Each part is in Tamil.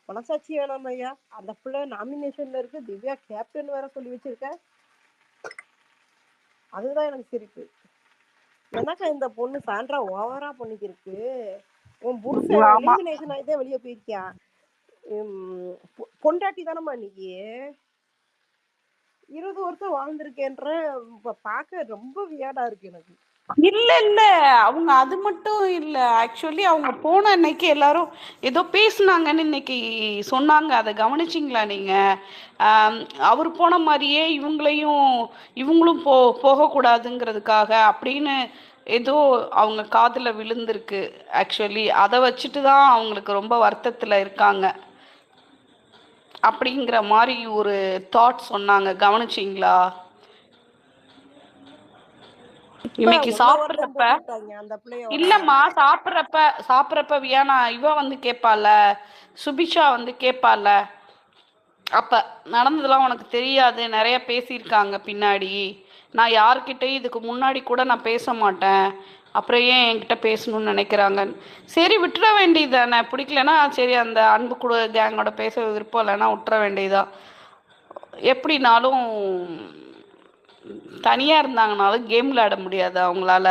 மனசாட்சி வேணாம் ஐயா. அந்த பிள்ளை நாமினேஷன்ல இருக்கு. திவ்யா கேப்டன் வேற சொல்லி வச்சிருக்க. அதுதான் எனக்கு சிரிப்பு. எனக்கா இந்த பொண்ணு சாண்ட்ரா ஓவரா பண்ணிக்கிருக்கு. உன் புருஷன் ஆமா எலிமினேஷன் ஆகிதான் வெளியே போயிருக்கியா? பொண்டாட்டி தானம்மா நீ? 20 வருஷம் வாழ்ந்திருக்கேன்ற பார்க்க ரொம்ப வியாடா இருக்கு எனக்கு. இல்ல இல்ல அவங்க அது மட்டும் இல்ல. ஆக்சுவலி அவங்க போன அன்னைக்கு எல்லாரும் ஏதோ பேசுனாங்கன்னு இன்னைக்கு சொன்னாங்க. அதை கவனிச்சிங்களா நீங்க? ஆம், அவர் போன மாதிரியே இவங்களும் போகக்கூடாதுங்கிறதுக்காக அப்படின்னு ஏதோ அவங்க காதுல விழுந்திருக்கு. ஆக்சுவலி அதை வச்சுட்டு தான் அவங்களுக்கு ரொம்ப வருத்தத்துல இருக்காங்க அப்படிங்கிற மாதிரி ஒரு தாட் சொன்னாங்க. கவனிச்சிங்களா? இப்ப இன்னைக்கு ஒன்ன ஒருத்தன் சாப்பிட்றப்ப போட்டு விட்டாங்க அந்த பிள்ளையோட. இல்லம்மா, சாப்பிட்றப்ப வியானா இவ வந்து கேட்பால, சுபிஷா வந்து கேட்பால, அப்ப நடந்ததெல்லாம் உனக்கு தெரியாது, நிறைய பேசியிருக்காங்க பின்னாடி, நான் யார்கிட்டயும் இதுக்கு முன்னாடி கூட நான் பேச மாட்டேன், அப்புறம் ஏன் என்கிட்ட பேசணும்னு நினைக்கிறாங்க. சரி விட்டுற வேண்டியதானே, பிடிக்கலன்னா சரி அந்த அன்பு கூட கேங்கோட பேச விருப்பம் இல்லைன்னா விட்டுற வேண்டியதா. எப்படினாலும் தனியாக இருந்தாங்கனாலும் கேம் விளையாட முடியாது அவங்களால.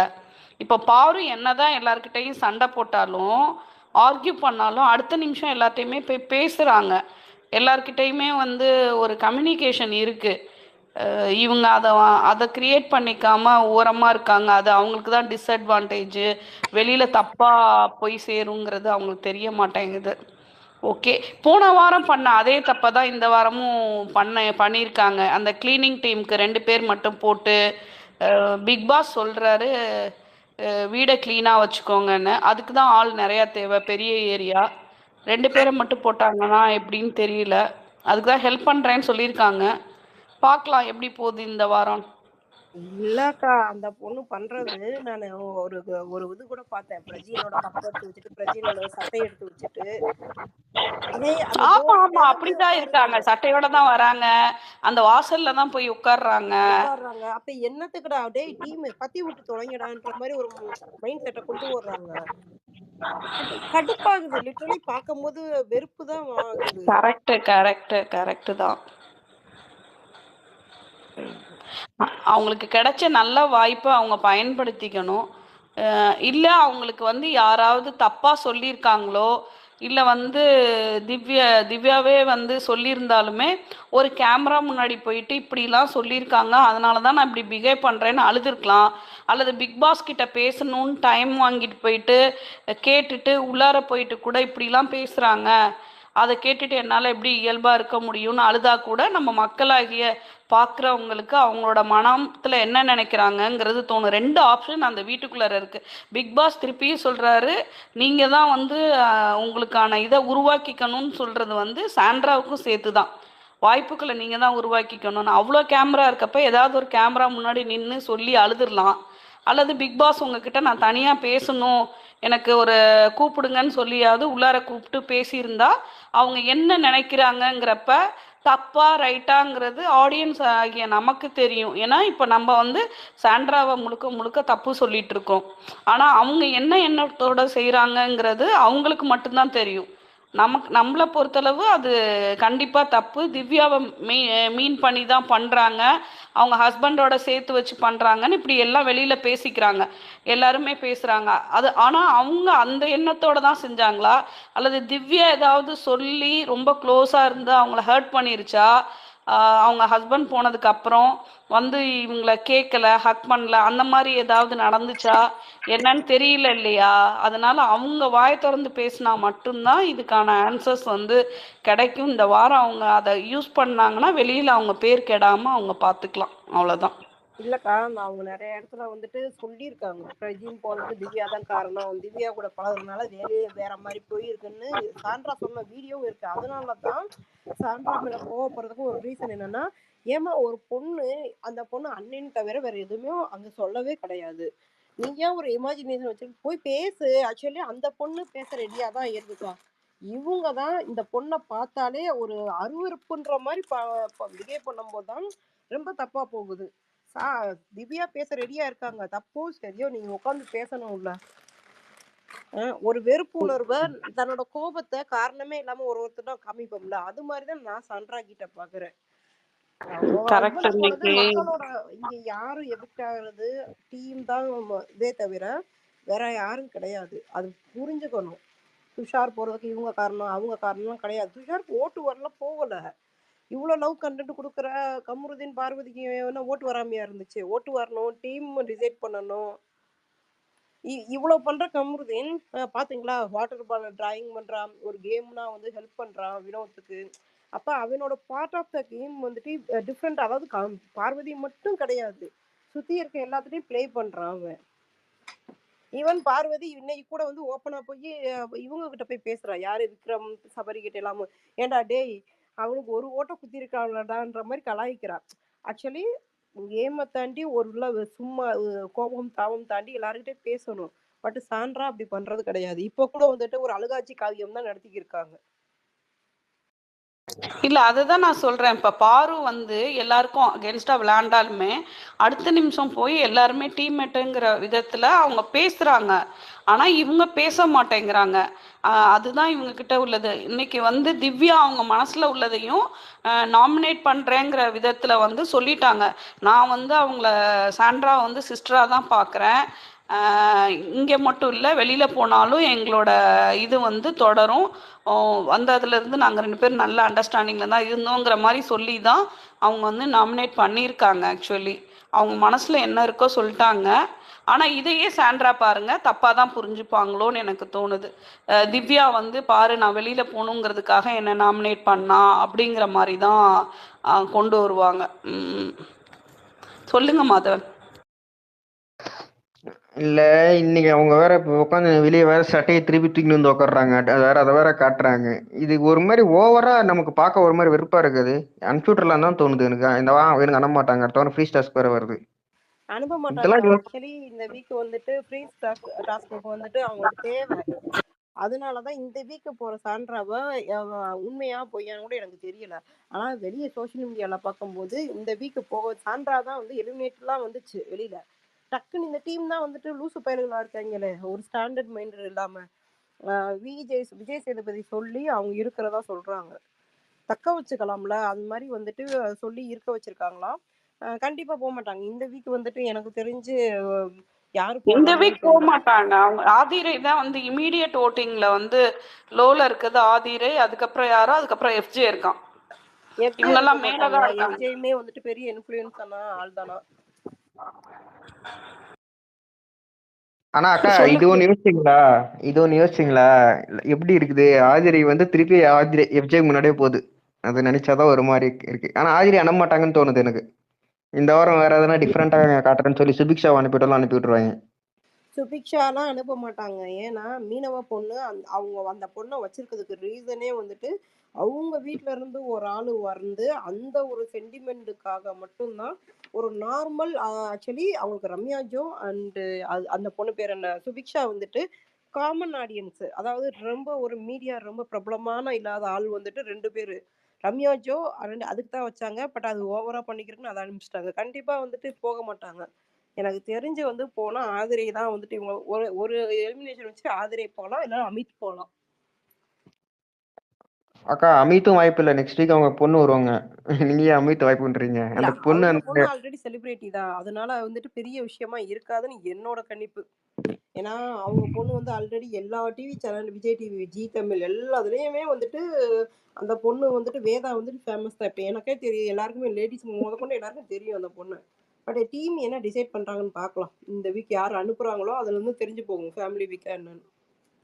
இப்போ பாரு என்னதான் எல்லாருக்கிட்டையும் சண்டை போட்டாலும் ஆர்கியூ பண்ணாலும் அடுத்த நிமிஷம் எல்லாத்தையுமே போய் பேசுகிறாங்க. எல்லார்கிட்டையுமே வந்து ஒரு கம்யூனிகேஷன் இருக்குது. இவங்க அதை கிரியேட் பண்ணிக்காம ஓரமாக இருக்காங்க. அது அவங்களுக்கு தான் டிஸ்அட்வான்டேஜு. வெளியில் தப்பாக போய் சேருங்கிறது அவங்களுக்கு தெரிய மாட்டேங்குது. ஓகே. போன வாரம் பண்ண அதே தப்பை தான் இந்த வாரமும் பண்ணியிருக்காங்க. அந்த கிளீனிங் டீமுக்கு 2 பேர் மட்டும் போட்டு பிக் பாஸ் சொல்கிறாரு வீடை க்ளீனாக வச்சுக்கோங்கன்னு. அதுக்கு தான் ஆள் நிறையா தேவை, பெரிய ஏரியா. 2 பேரை மட்டும் போட்டாங்கன்னா எப்படின்னு தெரியல. அதுக்கு தான் ஹெல்ப் பண்ணுறேன்னு சொல்லியிருக்காங்க. பார்க்கலாம் எப்படி போகுது இந்த வாரம். இல்லக்கா அந்த பொண்ணு பண்றது நான் ஒரு ஒரு இது கூட பார்த்தேன். பிரஜினோட கப் எடுத்து வச்சுட்டு, பிரஜினோட சட்டையை எடுத்து வச்சுட்டு, அதே அந்த ஆமா டோர் ஆமா மேல போய் அப்படிதான் இருக்காங்க. உட்காருது. சட்டையோட தான் வராங்க. அந்த வாசல்ல தான் போய் உட்கார்றாங்க. உட்கார்றாங்க. அப்ப என்னத்துக்குடா டேய் டீம் பத்தி விட்டு தொலைங்கடான்ற மாதிரி ஒரு மைண்ட் செட்டை கொண்டு வர்றாங்க. கடுப்பாகுது. லிட்டரலி பார்க்கும்போது வெறுப்பு தான் ஆகுது. கரெக்ட் கரெக்ட் கரெக்ட் தான். அவங்களுக்கு கிடைச்ச நல்ல வாய்ப்பை அவங்க பயன்படுத்திக்கணும். இல்லை அவங்களுக்கு வந்து யாராவது தப்பாக சொல்லியிருக்காங்களோ, இல்லை வந்து திவ்யாவே வந்து சொல்லியிருந்தாலுமே ஒரு கேமரா முன்னாடி போயிட்டு இப்படிலாம் சொல்லியிருக்காங்க, அதனால தான் நான் இப்படி பிஹேவ் பண்ணுறேன்னு அழுதுருக்கலாம். அல்லது பிக் பாஸ் கிட்ட பேசணும்னு டைம் வாங்கிட்டு போயிட்டு கேட்டுட்டு உள்ளார போயிட்டு கூட இப்படிலாம் பேசுகிறாங்க, அதை கேட்டுட்டு என்னால் எப்படி இயல்பாக இருக்க முடியும்னு அழுதா கூட நம்ம மக்களாகிய பார்க்குறவங்களுக்கு அவங்களோட மனத்தில் என்ன நினைக்கிறாங்கங்கிறது தோணும். 2 ஆப்ஷன் அந்த வீட்டுக்குள்ளார இருக்குது. பிக் பாஸ் திருப்பியும் சொல்கிறாரு, நீங்கள் தான் வந்து உங்களுக்கான இதை உருவாக்கிக்கணும்னு சொல்கிறது வந்து சாண்ட்ராவுக்கும் சேர்த்து தான். வாய்ப்புகளை நீங்கள் தான் உருவாக்கிக்கணும்னு. அவ்வளோ கேமரா இருக்கப்ப ஏதாவது ஒரு கேமரா முன்னாடி நின்று சொல்லி அழுதுடலாம். அல்லது பிக் பாஸ் உங்ககிட்ட நான் தனியாக பேசணும், எனக்கு ஒரு கூப்பிடுங்கன்னு சொல்லியாவது உள்ளார கூப்பிட்டு பேசியிருந்தா அவங்க என்ன நினைக்கிறாங்கங்கிறப்ப தப்பா ரைட்டாங்கிறது ஆடியன்ஸ் ஆகிய நமக்கு தெரியும். ஏன்னா இப்போ நம்ம வந்து சாண்ட்ராவை முழுக்க முழுக்க தப்பு சொல்லிட்டு இருக்கோம். ஆனால் அவங்க என்ன எண்ணத்தோட செய்கிறாங்கங்கிறது அவங்களுக்கு மட்டும்தான் தெரியும். நம்மளை பொறுத்தளவு அது கண்டிப்பாக தப்பு. திவ்யாவை மீன் பண்ணி தான் பண்ணுறாங்க, அவங்க ஹஸ்பண்டோட சேர்த்து வச்சு பண்ணுறாங்கன்னு இப்படி எல்லாம் வெளியில் பேசிக்கிறாங்க, எல்லாருமே பேசுகிறாங்க. அது ஆனால் அவங்க அந்த எண்ணத்தோடு தான் செஞ்சாங்களா, அல்லது திவ்யா ஏதாவது சொல்லி ரொம்ப க்ளோஸாக இருந்து அவங்கள ஹர்ட் பண்ணிருச்சா, அவங்க ஹஸ்பண்ட் போனதுக்கு அப்புறம் வந்து இவங்கள கேட்கல, ஹக் பண்ணல, அந்த மாதிரி ஏதாவது நடந்துச்சா என்னன்னு தெரியல இல்லையா? அதனால அவங்க வாயை திறந்து பேசினா மட்டும்தான் இதுக்கான ஆன்சர்ஸ் வந்து கிடைக்கும். இந்த வாரம் அவங்க அதை யூஸ் பண்ணாங்கன்னா வெளியில் அவங்க பேர் கெடாமல் அவங்க பார்த்துக்கலாம், அவ்வளோதான். இல்லக்கா அவங்க நிறைய இடத்துல வந்துட்டு சொல்லியிருக்காங்க, பிரஜின் போனதுக்கு திவ்யா தான் காரணம், திவ்யா கூட பழகுறதுனால வேலையே வேற மாதிரி போயிருக்குன்னு சாண்ட்ரா சொன்ன வீடியோவும் இருக்கு. அதனாலதான் சாண்ட்ரா மேல கோவப்படுறதுக்கு ஒரு ரீசன் என்னன்னா, ஏமா ஒரு பொண்ணு, அந்த பொண்ணு அண்ணன் தவிர வேற எதுவுமே அங்க சொல்லவே கிடையாது. நீங்க ஏன் ஒரு இமேஜினேஷன் வச்சு போய் பேசு. ஆக்சுவலி அந்த பொண்ணு பேச ரெடியா தான் இருக்குக்கா. இவங்க தான் இந்த பொண்ணை பார்த்தாலே ஒரு அருவருப்புன்ற மாதிரி பிஹேவ் பண்ணும்போது தான் ரொம்ப தப்பா போகுது. திவ்யா பேச ரெடியா இருக்காங்க, தப்போ சரியோ நீங்க உட்காந்து பேசணும்ல. ஒரு வெறுப்பு உணர்வை தன்னோட கோபத்தை காரணமே இல்லாம ஒருத்தர் காமிப்போம்ல, அது மாதிரிதான் நான் சாண்ட்ரா கிட்ட பாக்குறேன். கரெக்ட். இவ்வளவு வந்து இன்னைக்கு மக்களோட இங்க யாரும் எவிக்ட் ஆகுறது டீம் தான் இதே தவிர வேற யாரும் கிடையாது. அது புரிஞ்சுக்கணும். துஷார் போறதுக்கு இவங்க காரணம் அவங்க காரணம்லாம் கிடையாது. துஷாருக்கு ஓட்டு வரல போகல. இவ்வளவு லவ் கண்டென்ட் கொடுக்குற கமருதீன் பார்வதிக்கு என்ன ஓட்டு வராமையா இருந்துச்சு? ஓட்டு வரணும், டீம் டிசைட் பண்ணணும். இவ்வளவு பண்ற கமருதீன் பாத்தீங்களா, வாட்டர் பால் டிராயிங் பண்றான், ஒரு கேம்னா வந்து ஹெல்ப் பண்றான் வினோத்துக்கு. அப்ப அவனோட பார்ட் ஆஃப் த கேம் வந்துட்டு டிஃப்ரெண்ட். அதாவது பார்வதி மட்டும் கிடையாது, சுத்தி இருக்க எல்லாத்துலயும் பிளே பண்றான் அவன். ஈவன் பார்வதி இன்னைக்கு கூட வந்து ஓப்பனா போய் இவங்க கிட்ட போய் பேசுறா, யாரு விக்ரம் சபரி கிட்ட எல்லாமே. ஏண்டா டேய், அவனுக்கு ஒரு ஓட்ட குத்தி இருக்கான்டான்ற மாதிரி கலாய்க்கிறான். ஆக்சுவலி கேமை தாண்டி ஒரு உள்ள சும்மா கோபம் தாபம் தாண்டி எல்லாருக்கிட்டே பேசணும். பட் சாண்ட்ரா அப்படி பண்றது கிடையாது. இப்போ கூட வந்துட்டு ஒரு அழுகாட்சி காவியம் தான் நடத்திக்கிருக்காங்க. இல்ல அதுதான் நான் சொல்றேன். இப்ப பாரு வந்து எல்லாருக்கும் அகேன்ஸ்டா விளையாண்டாலுமே அடுத்த நிமிஷம் போய் எல்லாருமே டீம்மேட்டுங்கிற விதத்துல அவங்க பேசுறாங்க. ஆனா இவங்க பேச மாட்டேங்கிறாங்க. அதுதான் இவங்க கிட்ட உள்ளது. இன்னைக்கு வந்து திவ்யா அவங்க மனசுல உள்ளதையும் நாமினேட் பண்றேங்கிற விதத்துல வந்து சொல்லிட்டாங்க. நான் வந்து அவங்கள சாண்ட்ரா வந்து சிஸ்டரா தான் பாக்குறேன். இங்கே மட்டும் இல்லை, வெளியில் போனாலும் எங்களோட இது வந்து தொடரும். வந்ததுலேருந்து நாங்கள் 2 பேரும் நல்ல அண்டர்ஸ்டாண்டிங்கில் தான் இருந்தோங்கிற மாதிரி சொல்லி தான் அவங்க வந்து நாமினேட் பண்ணியிருக்காங்க. ஆக்சுவலி அவங்க மனசில் என்ன இருக்கோ சொல்லிட்டாங்க. ஆனால் இதையே சாண்ட்ரா பாருங்க தப்பாக தான் புரிஞ்சுப்பாங்களோன்னு எனக்கு தோணுது. திவ்யா வந்து பாரு, நான் வெளியில் போகணுங்கிறதுக்காக என்னை நாமினேட் பண்ணா அப்படிங்கிற மாதிரி தான் கொண்டு வருவாங்க. சொல்லுங்க மாதவன். இல்ல, இன்னைக்கு அவங்க வேற இப்ப உட்காந்து வெளியே வேற சட்டையை திருப்பி தூக்கிட்டு வந்து உட்காடுறாங்க. அது வேற அதை வேற காட்டுறாங்க. இது ஒரு மாதிரி ஓவரா நமக்கு பார்க்க ஒரு மாதிரி வெறுப்பா இருக்குது. அனுப்பிச்சுட்றலாம் தான் தோணுது எனக்கு. இந்த எனக்கு அனுப்ப மாட்டாங்க, அடுத்த ஃப்ரீ டாஸ்க் வேற வருது. அனுப்ப மாட்டாங்க. இதெல்லாம் ஆக்சுவலி இந்த வீக் வந்துட்டு ஃப்ரீ டாஸ்க்கு வந்துட்டு அவங்களுக்கு தேவை. அதனாலதான் இந்த வீக்கு போற சாண்ட்ராவை உண்மையா பொய்யான்னு கூட எனக்கு தெரியல. ஆனா வெளியே சோசியல் மீடியால பார்க்கும்போது இந்த வீக்கு போக சாண்ட்ரா தான் வந்து எலிமினேட்லாம் வந்துச்சு வெளியில. டக்குன்னு இந்த டீம் தான் வந்துட்டு லூசு பயல்களா இருக்காங்களே, ஒரு ஸ்டாண்டர்ட் மைண்ட் இல்லாம. விஜய் சேதுபதி சொல்லி அவங்க இருக்கிறதா சொல்றாங்க. தக்க வச்சுக்கலாம்ல, அது மாதிரி வந்துட்டு சொல்லி இருக்க வச்சிருக்காங்களாம். கண்டிப்பா போக மாட்டாங்க இந்த வீக் வந்துட்டு. எனக்கு தெரிஞ்சு யாரு இந்த வீக் போக போடுறாங்கன்னு மாட்டாங்க. அவங்க ஆதிரை தான் வந்து இமீடியட் ஓட்டிங்ல வந்து லோல இருக்குது. ஆதிரை, அதுக்கப்புறம் யாரோ, அதுக்கப்புறம் எஃப்ஜே இருக்கான். இவங்கெல்லாம் மேலதான் இருக்காங்க. எஃப்ஜேயுமே வந்துட்டு பெரிய இன்ஃபுளுன்ஸான ஆள் தானா. ஆனா அக்கா, இது ஒண்ணு யோசிச்சிங்களா எப்படி இருக்குது? ஆதிரை வந்து திருப்பி ஆதிரை எஃப்ஜே முன்னாடியே போகுது. அது நினைச்சாதான் ஒரு மாதிரி இருக்கு. ஆனா ஆதிரை அனுப்ப மாட்டாங்கன்னு தோணுது எனக்கு. இந்த வாரம் வேற எதனா டிஃப்ரெண்டா காட்டுறேன்னு சொல்லி சுபிக்ஷா அனுப்பி விட்டுருவாங்க. சுபிக்ஷாலாம் அனுப்ப மாட்டாங்க. ஏன்னா மீனவ பொண்ணு அவங்க அந்த பொண்ணை வச்சிருக்கிறதுக்கு ரீசனே வந்துட்டு அவங்க வீட்ல இருந்து ஒரு ஆளு வந்து அந்த ஒரு சென்டிமெண்ட்டுக்காக மட்டும்தான். ஒரு நார்மல் ஆக்சுவலி அவங்களுக்கு ரம்யா ஜோ அண்டு அந்த பொண்ணு பேர் என்ன, சுபிக்ஷா வந்துட்டு காமன் ஆடியன்ஸ். அதாவது ரொம்ப ஒரு மீடியா ரொம்ப பிரபலமான இல்லாத ஆள் வந்துட்டு 2 பேரு ரம்யா ஜோ அதுக்கு தான் வச்சாங்க. பட் அது ஓவரா பண்ணிக்கிறதுன்னு அதை அனுப்பிச்சிட்டாங்க. கண்டிப்பா வந்துட்டு போக மாட்டாங்க. எனக்கு தெரிஞ்சு வந்து போனா ஆதிரை தான் வந்துட்டு இவங்க ஒரு ஒரு எலிமினேஷன் வச்சு ஆதிரை போகலாம், இல்லைன்னா அமித் போகலாம். அக்கா, அமித்தும் வாய்ப்பு இல்லை. நெக்ஸ்ட் வீக் அவங்க பொண்ணு வருவாங்க. நீங்க ஏன் அமித் வாய்ப்பு பண்றீங்க? அந்த பொண்ணு பொண்ணு ஆல்ரெடி செலிபிரிட்டி தான், அதனால வந்துட்டு பெரிய விஷயமா இருக்காதுன்னு என்னோட கணிப்பு. ஏன்னா அவங்க பொண்ணு வந்து ஆல்ரெடி எல்லா TV channel, Vijay TV, G Tamil எல்லாத்துலயுமே வந்துட்டு அந்த பொண்ணு வந்துட்டு வேதா வந்துட்டு ஃபேமஸ் தான். இப்போ எனக்கே தெரியும், எல்லாருக்குமே லேடிஸ் முத கொண்டு எல்லாருக்கும் தெரியும் அந்த பொண்ணு. பட் டீம் என்ன டிசைட் பண்றாங்கன்னு பார்க்கலாம். இந்த வீக் யார் அனுப்புறாங்களோ அதுல இருந்து தெரிஞ்சு போகும் ஃபேமிலி வீக்கா என்னன்னு.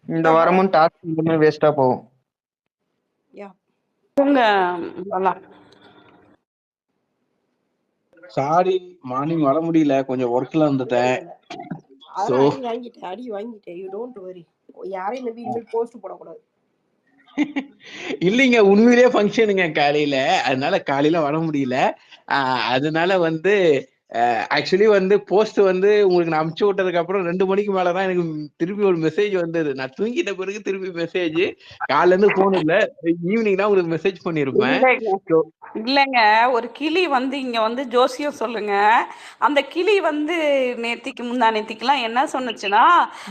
இந்த வாரமும் டாஸ்க் வேஸ்டா போகும். சாரி, மார்னிங் வர முடியல, கொஞ்சம் ஒர்க்ல வந்துட்டேன். அடி வாங்கிட்டேன். You don't worry. யாரையும் நம்பி இனிமேல் போஸ்ட் போடக்கூடாது. இல்லைங்க, உண்மையிலேயே ஃபங்க்ஷனுங்க காலையில. அதனால காலையில வர முடியல. அதனால வந்து ஆக்சுவலி வந்து போஸ்ட் வந்து உங்களுக்கு நான் அமுச்சு விட்டதுக்கு அப்புறம் 2 மணிக்கு மேலதான் எனக்கு திருப்பி ஒரு மெசேஜ் வந்தது. நான் தூங்கிட்ட பிறகு திருப்பி மெசேஜ். காலைல இருந்து போன் இல்ல, ஈவினிங் தான் உங்களுக்கு மெசேஜ் பண்ணிருப்பேன். இல்லைங்க இல்லைங்க ஒரு கிளி வந்து இங்க வந்து ஜோசியம் சொல்லுங்க. அந்த கிளி வந்து நேத்திக்கு முந்தா நேத்திக்குலாம் என்ன சொன்னுச்சுன்னா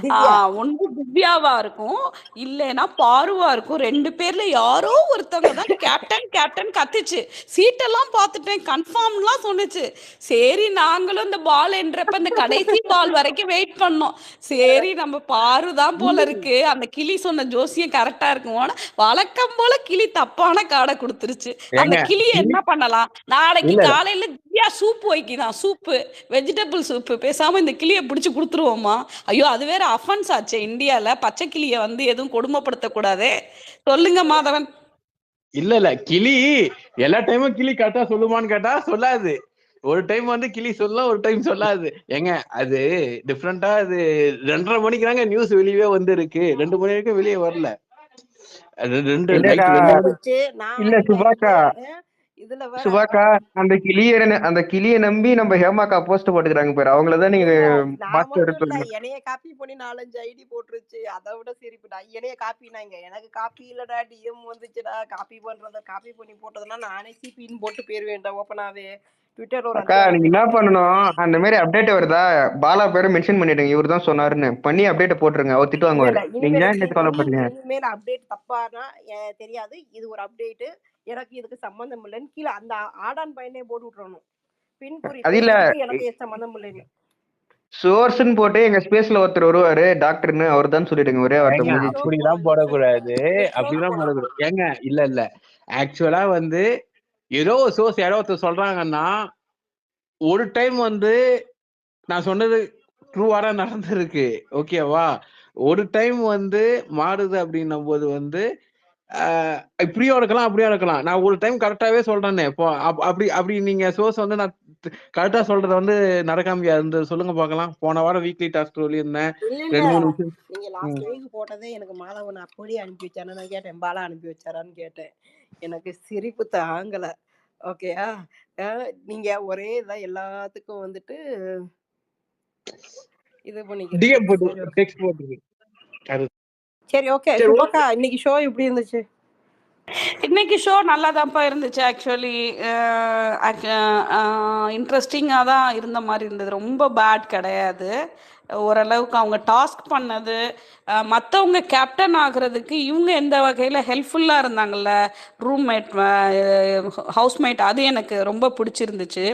திவ்யா ஒன்று திவ்யாவா இருக்கும் இல்லைன்னா பாருவா இருக்கும், 2 பேர்ல யாரோ ஒருத்தவங்க தான் கேப்டன் கேப்டன் கத்துச்சு. சீட்டெல்லாம் பார்த்துட்டேன் கன்ஃபார்ம்லாம் சொன்னுச்சு. சரி நாங்களும் இந்த பால் என்றப்ப இந்த கடைசி பால் வரைக்கும் வெயிட் பண்ணோம். சரி நம்ம பாரு தான் போல இருக்கு, அந்த கிளி சொன்ன ஜோசியம் கரெக்டா இருக்கும். ஆனா வழக்கம் போல கிளி தப்பான காடை கொடுத்துருச்சு. அந்த ஏங்க கிளியை என்ன பண்ணலாம்? நாளைக்கு இல்ல காலையில திவ்யா சூப் வைக்கிதான், சூப்பு வெஜிடபிள் சூப்பு. பேசாம இந்த கிளியை பிடிச்சு கொடுத்துருவோமா? ஐயோ அது வேற அஃபென்ஸ் ஆச்சே இந்தியால, பச்சை கிளியை வந்து எதுவும் கொடுமைப்படுத்த கூடாதே. சொல்லுங்க மாதவன். இல்ல கிளி எல்லா டைமும் கிளி கரெக்டா சொல்லுமான்னு கேட்டா சொல்லாது. ஒரு டைம் வந்து கிளி சொல்லும், ஒரு டைம் சொல்லாது. ஏங்க அது டிஃப்ரெண்டா. அது 2:30 மணிக்கு தாங்க நியூஸ் வெளியவே வந்து இருக்கு, 2 மணி வரைக்கும் வெளியே வரல. அது ரெண்டு இல்லக்கா நைட் 2 மணி. வந்துச்சு. நான் இல்ல வந்து சுபாக்கா நைட்டு இதுல வேற சுபாக்கா அந்த கிளியை நம்பி நம்ம ஹேமாக்கா போஸ்ட் போட்டுக்கிறாங்க பாரு, அவங்களதான் இல்ல நீங்க இல்ல நான் மாஸ்டர் மட்டும் இல்ல, எடுத்துருங்க. என்னைய காப்பி பண்ணி 4-5 ஐடி போட்டுருச்சு. அதை விட சிரிப்புடா, என்னைய காப்பினாங்க. எனக்கு காப்பி இல்லடா, டிஎம் வந்துச்சுடா. காப்பி பண்றத காப்பி பண்ணி போட்டதுன்னா நானே சிபின்னு போட்டு போயிருவேன்டா ஓப்பனாவே. ட்விட்டர்ல ஒரு அக்கா 5-6 நீங்க என்ன பண்ணணும், அந்த மாதிரி அப்டேட் வருதா பாலா பேரை மென்ஷன் பண்ணிடுங்க, இவர் தான் சொன்னாருன்னு பண்ணி அப்டேட் போட்டுருங்க, அவர் திட்டு இல்ல வாங்குவாரு. இல்ல நீங்க இனிமேல் ஏன் இந்த கவலைப்படுறீங்க? இனிமேல் அப்டேட் தப்பானா தெரியாது. இது ஒரு அப்டேட், எனக்கு இதுக்கு சம்பந்தம் இல்லைன்னு கீழே அந்த ஆடான் பையனே போட்டு விட்டுறணும். பின் அது குறிப்பு இல்ல, இதுக்கு எனக்கு சம்பந்தம் இல்லைன்னு. சோர்ஸ்ன்னு போட்டு எங்க ஸ்பேஸ்ல ஒருத்தர் வருவாரு டாக்டர்னு, அவர் தான் சொல்லிடுங்க, ஒரே வார்த்தை ஏங்க முடிஞ்சிச்சு. அப்படிதான் போடக்கூடாது, அப்படிதான் போடக்கூடாது. ஏங்க இல்ல ஆக்சுவலா வந்து ஏதோ ஒரு சோர்ஸ் யாரோ ஒருத்தர் சொல்றாங்கன்னா ஒரு டைம் வந்து நான் சொன்னது ட்ரூவாரா நடந்திருக்கு, ஓகேவா? ஒரு டைம் வந்து மாறுது அப்படின்னும் போது வந்து இப்படியும் இருக்கலாம் அப்படியும் இருக்கலாம். நான் ஒரு டைம் கரெக்டாவே சொல்றேன்னு இப்போ அப்படி நீங்க சோர்ஸ் வந்து நான் கரெக்டா சொல்றத வந்து நடக்காம இருந்து சொல்லுங்க பார்க்கலாம். போன வாரம் வீக்லி டாஸ்க் சொல்லியிருந்தேன், இல்ல இல்ல 2-3 விஷயம். நீங்க லாஸ்ட் வீக் போட்டதே எனக்கு மாதவன் அப்படியே அனுப்பி வச்சானு நான் கேட்டேன், பாலா அனுப்பி வச்சாரான்னு கேட்டேன். எனக்கு சிரிப்பு தாங்கல. ஓகேயா? நீங்க ஒரே இதான் எல்லாத்துக்கும் வந்துட்டு இது பண்ணிக்கிறீங்க. டிஎம் போட்டு சரி ஓகே. டெக்ஸ்ட் போட்டுருக்கு. சரி ஓகே. சரி சுபாக்கா இன்னைக்கு ஷோ எப்படி இருந்துச்சு? இன்னைக்கு ஷோ நல்லா தான்ப்பா இருந்துச்சு. ஆக்சுவலி இன்ட்ரெஸ்டிங்காக தான் இருந்த மாதிரி இருந்தது, ரொம்ப பேட் கிடையாது. ஓரளவுக்கு அவங்க டாஸ்க் பண்ணது, மற்றவங்க கேப்டன் ஆகுறதுக்கு இவங்க எந்த வகையில் ஹெல்ப்ஃபுல்லாக இருந்தாங்கல்ல, ரூம்மேட் ஹவுஸ்மேட், அது எனக்கு ரொம்ப பிடிச்சிருந்துச்சு.